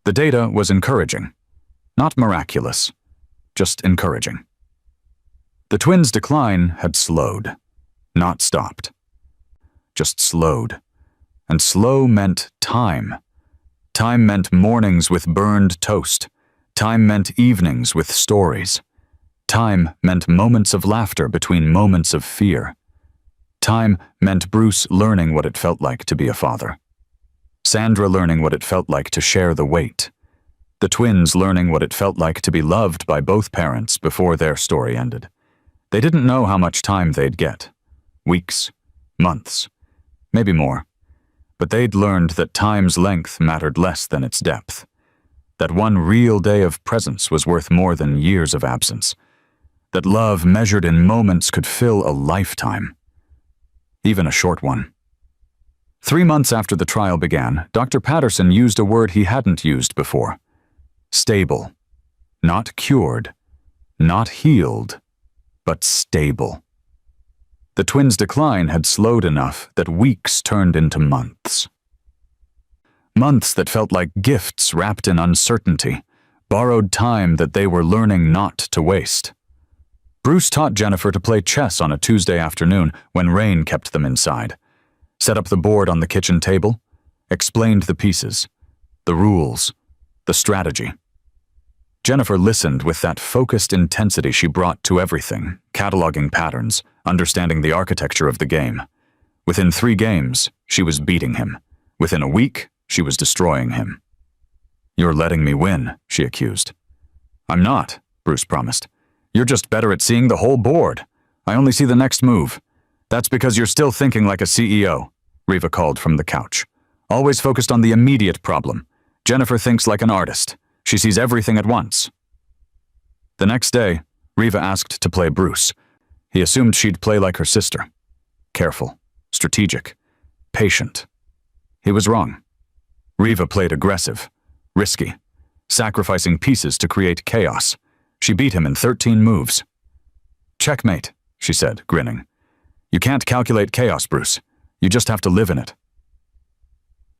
The data was encouraging. Not miraculous, just encouraging. The twins' decline had slowed, not stopped. Just slowed. And slow meant time. Time meant mornings with burned toast. Time meant evenings with stories. Time meant moments of laughter between moments of fear. Time meant Bruce learning what it felt like to be a father. Sandra learning what it felt like to share the weight. The twins learning what it felt like to be loved by both parents before their story ended. They didn't know how much time they'd get. Weeks, months, maybe more. But they'd learned that time's length mattered less than its depth. That one real day of presence was worth more than years of absence. That love measured in moments could fill a lifetime. Even a short one. 3 months after the trial began, Dr. Patterson used a word he hadn't used before. Stable. Not cured. Not healed. But stable. The twins' decline had slowed enough that weeks turned into months. Months that felt like gifts wrapped in uncertainty, borrowed time that they were learning not to waste. Bruce taught Jennifer to play chess on a Tuesday afternoon when rain kept them inside. Set up the board on the kitchen table, explained the pieces, the rules, the strategy. Jennifer listened with that focused intensity she brought to everything, cataloging patterns, understanding the architecture of the game. Within 3 games, she was beating him. Within a week, she was destroying him. You're letting me win, she accused. I'm not, Bruce promised. You're just better at seeing the whole board. I only see the next move. That's because you're still thinking like a CEO, Riva called from the couch. Always focused on the immediate problem. Jennifer thinks like an artist. She sees everything at once. The next day, Riva asked to play Bruce. He assumed she'd play like her sister. Careful, strategic, patient. He was wrong. Riva played aggressive, risky, sacrificing pieces to create chaos. She beat him in 13 moves. Checkmate, she said, grinning. You can't calculate chaos, Bruce. You just have to live in it.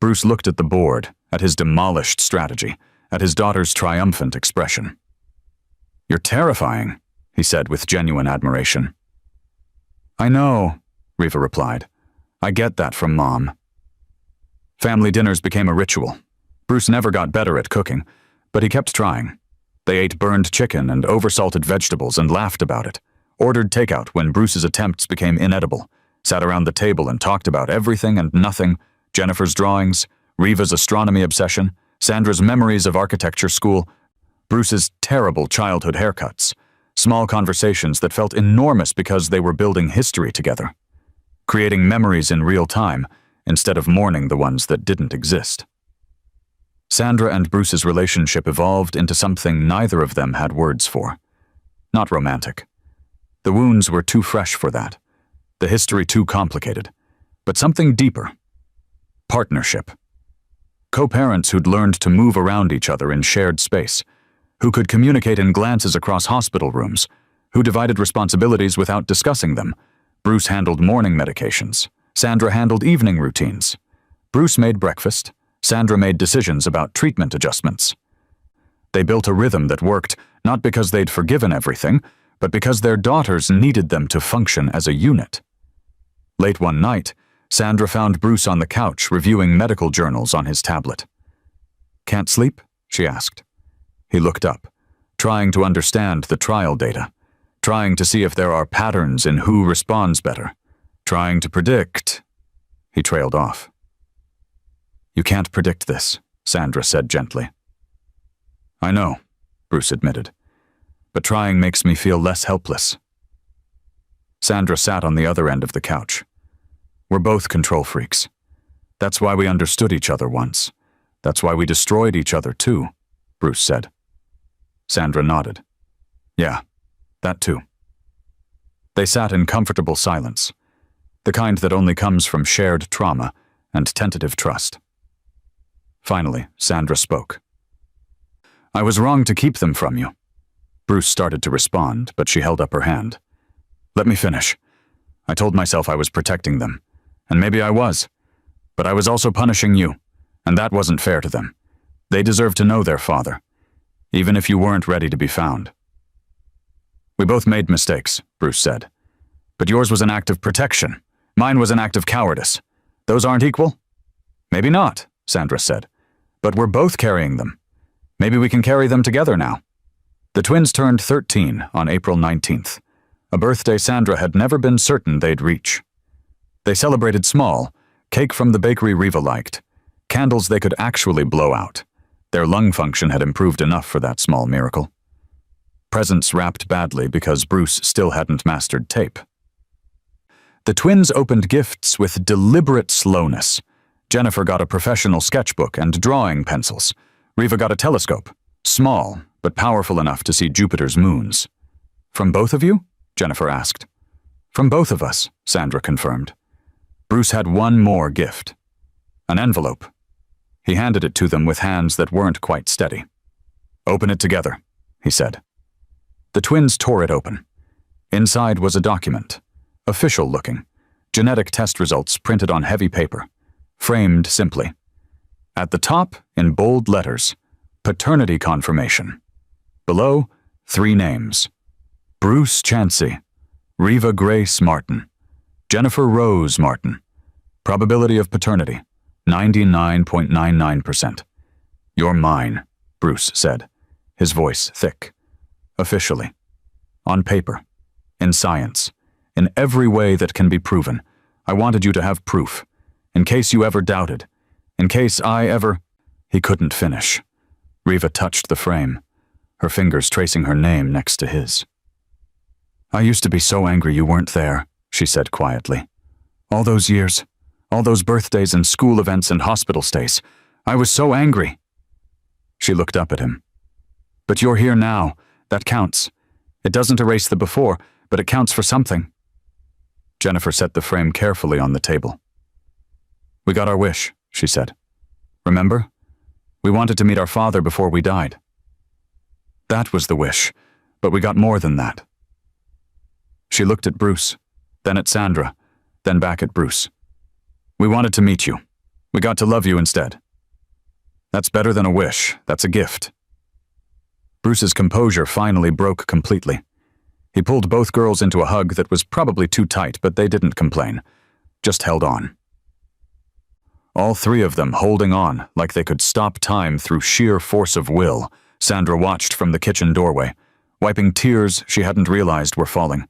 Bruce looked at the board, at his demolished strategy, at his daughter's triumphant expression. You're terrifying, he said with genuine admiration. I know, Riva replied. I get that from Mom. Family dinners became a ritual. Bruce never got better at cooking, but he kept trying. They ate burned chicken and oversalted vegetables and laughed about it, ordered takeout when Bruce's attempts became inedible, sat around the table and talked about everything and nothing, Jennifer's drawings, Riva's astronomy obsession, Sandra's memories of architecture school, Bruce's terrible childhood haircuts, small conversations that felt enormous because they were building history together, creating memories in real time instead of mourning the ones that didn't exist. Sandra and Bruce's relationship evolved into something neither of them had words for. Not romantic. The wounds were too fresh for that, the history too complicated, but something deeper. Partnership. Co-parents who'd learned to move around each other in shared space, who could communicate in glances across hospital rooms, who divided responsibilities without discussing them. Bruce handled morning medications. Sandra handled evening routines. Bruce made breakfast. Sandra made decisions about treatment adjustments. They built a rhythm that worked, not because they'd forgiven everything, but because their daughters needed them to function as a unit. Late one night, Sandra found Bruce on the couch reviewing medical journals on his tablet. Can't sleep? She asked. He looked up, trying to understand the trial data, trying to see if there are patterns in who responds better, trying to predict. He trailed off. You can't predict this, Sandra said gently. I know, Bruce admitted, but trying makes me feel less helpless. Sandra sat on the other end of the couch. We're both control freaks. That's why we understood each other once. That's why we destroyed each other too, Bruce said. Sandra nodded. Yeah, that too. They sat in comfortable silence, the kind that only comes from shared trauma and tentative trust. Finally, Sandra spoke. I was wrong to keep them from you. Bruce started to respond, but she held up her hand. Let me finish. I told myself I was protecting them, and maybe I was, but I was also punishing you, and that wasn't fair to them. They deserve to know their father, even if you weren't ready to be found. We both made mistakes, Bruce said, but yours was an act of protection. Mine was an act of cowardice. Those aren't equal? Maybe not, Sandra said, but we're both carrying them. Maybe we can carry them together now. The twins turned 13 on April 19th, a birthday Sandra had never been certain they'd reach. They celebrated small, cake from the bakery Riva liked, candles they could actually blow out. Their lung function had improved enough for that small miracle. Presents wrapped badly because Bruce still hadn't mastered tape. The twins opened gifts with deliberate slowness. Jennifer got a professional sketchbook and drawing pencils. Riva got a telescope, small, but powerful enough to see Jupiter's moons. From both of you? Jennifer asked. From both of us, Sandra confirmed. Bruce had one more gift. An envelope. He handed it to them with hands that weren't quite steady. Open it together, he said. The twins tore it open. Inside was a document, official looking, genetic test results printed on heavy paper, framed simply. At the top, in bold letters, paternity confirmation. Below, 3 names. Bruce Chansey, Riva Grace Martin, Jennifer Rose Martin. Probability of paternity, 99.99%. You're mine, Bruce said, his voice thick. Officially. On paper. In science. In every way that can be proven. I wanted you to have proof. In case you ever doubted. In case I ever... He couldn't finish. Riva touched the frame, her fingers tracing her name next to his. I used to be so angry you weren't there, she said quietly. All those years, all those birthdays and school events and hospital stays. I was so angry. She looked up at him. But you're here now. That counts. It doesn't erase the before, but it counts for something. Jennifer set the frame carefully on the table. We got our wish, she said. Remember? We wanted to meet our father before we died. That was the wish, but we got more than that. She looked at Bruce, then at Sandra, then back at Bruce. We wanted to meet you. We got to love you instead. That's better than a wish. That's a gift. Bruce's composure finally broke completely. He pulled both girls into a hug that was probably too tight, but they didn't complain, just held on. All three of them holding on like they could stop time through sheer force of will. Sandra watched from the kitchen doorway, wiping tears she hadn't realized were falling.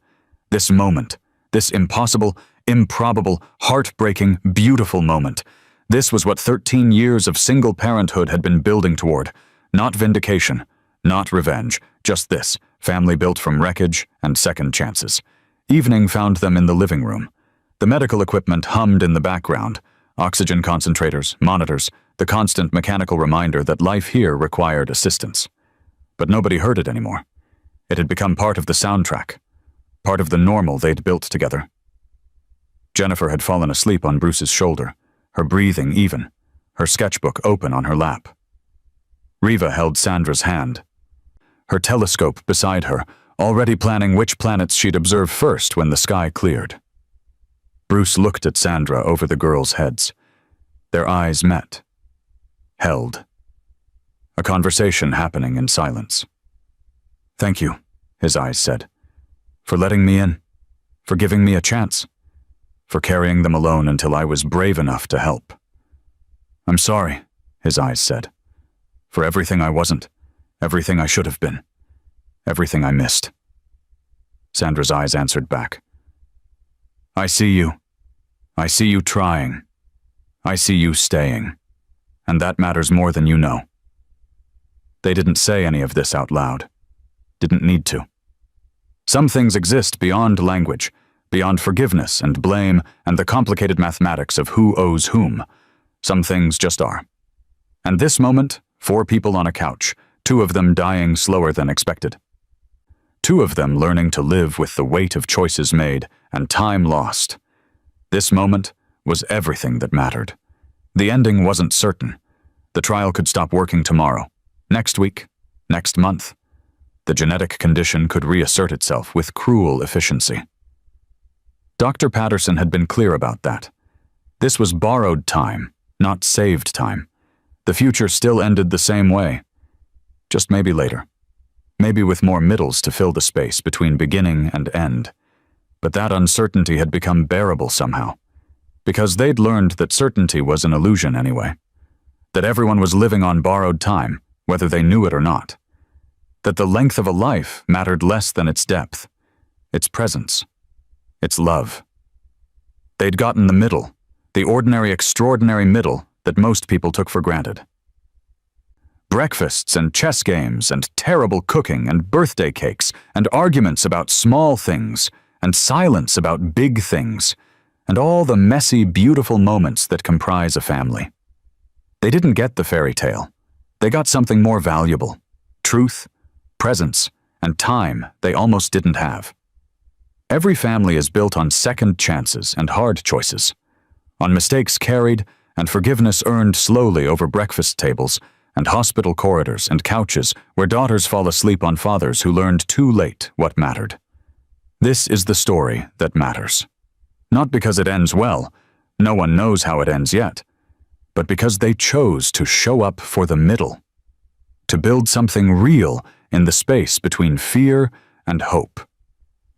This moment, this impossible, improbable, heartbreaking, beautiful moment. This was what 13 years of single parenthood had been building toward. Not vindication, not revenge, just this, family built from wreckage and second chances. Evening found them in the living room. The medical equipment hummed in the background. Oxygen concentrators, monitors, the constant mechanical reminder that life here required assistance. But nobody heard it anymore. It had become part of the soundtrack, part of the normal they'd built together. Jennifer had fallen asleep on Bruce's shoulder, her breathing even, her sketchbook open on her lap. Riva held Sandra's hand, her telescope beside her, already planning which planets she'd observe first when the sky cleared. Bruce looked at Sandra over the girls' heads. Their eyes met, held. A conversation happening in silence. "Thank you," his eyes said, "for letting me in, for giving me a chance, for carrying them alone until I was brave enough to help. I'm sorry," his eyes said, "for everything I wasn't, everything I should have been, everything I missed." Sandra's eyes answered back. "I see you. I see you trying. I see you staying. And that matters more than you know." They didn't say any of this out loud. Didn't need to. Some things exist beyond language, beyond forgiveness and blame and the complicated mathematics of who owes whom. Some things just are. And this moment, 4 people on a couch, 2 of them dying slower than expected. 2 of them learning to live with the weight of choices made and time lost. This moment was everything that mattered. The ending wasn't certain. The trial could stop working tomorrow, next week, next month. The genetic condition could reassert itself with cruel efficiency. Dr. Patterson had been clear about that. This was borrowed time, not saved time. The future still ended the same way. Just maybe later. Maybe with more middles to fill the space between beginning and end. But that uncertainty had become bearable somehow. Because they'd learned that certainty was an illusion anyway. That everyone was living on borrowed time, whether they knew it or not. That the length of a life mattered less than its depth, its presence, its love. They'd gotten the middle, the ordinary, extraordinary middle that most people took for granted. Breakfasts and chess games and terrible cooking and birthday cakes and arguments about small things and silence about big things and all the messy, beautiful moments that comprise a family. They didn't get the fairy tale. They got something more valuable. Truth, presence, and time they almost didn't have. Every family is built on second chances and hard choices, on mistakes carried and forgiveness earned slowly over breakfast tables and hospital corridors and couches where daughters fall asleep on fathers who learned too late what mattered. This is the story that matters. Not because it ends well, no one knows how it ends yet, but because they chose to show up for the middle, to build something real in the space between fear and hope,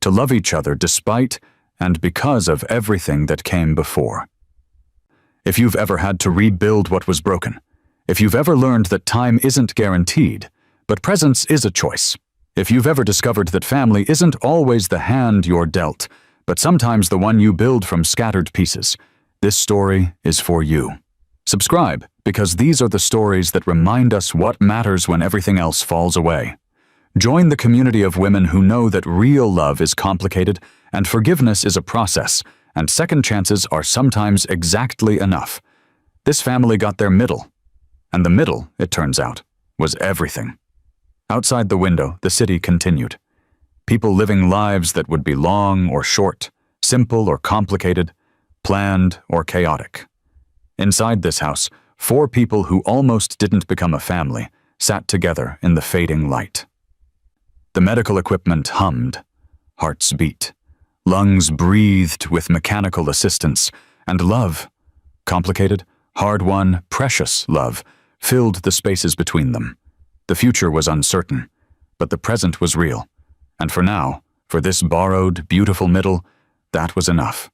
to love each other despite and because of everything that came before. If you've ever had to rebuild what was broken, if you've ever learned that time isn't guaranteed, but presence is a choice, if you've ever discovered that family isn't always the hand you're dealt, but sometimes the one you build from scattered pieces, this story is for you. Subscribe, because these are the stories that remind us what matters when everything else falls away. Join the community of women who know that real love is complicated and forgiveness is a process, and second chances are sometimes exactly enough. This family got their middle, and the middle, it turns out, was everything. Outside the window, the city continued. People living lives that would be long or short, simple or complicated, planned or chaotic. Inside this house, 4 people who almost didn't become a family sat together in the fading light. The medical equipment hummed, hearts beat, lungs breathed with mechanical assistance, and love, complicated, hard-won, precious love, filled the spaces between them. The future was uncertain, but the present was real. And for now, For this borrowed, beautiful middle, that was enough.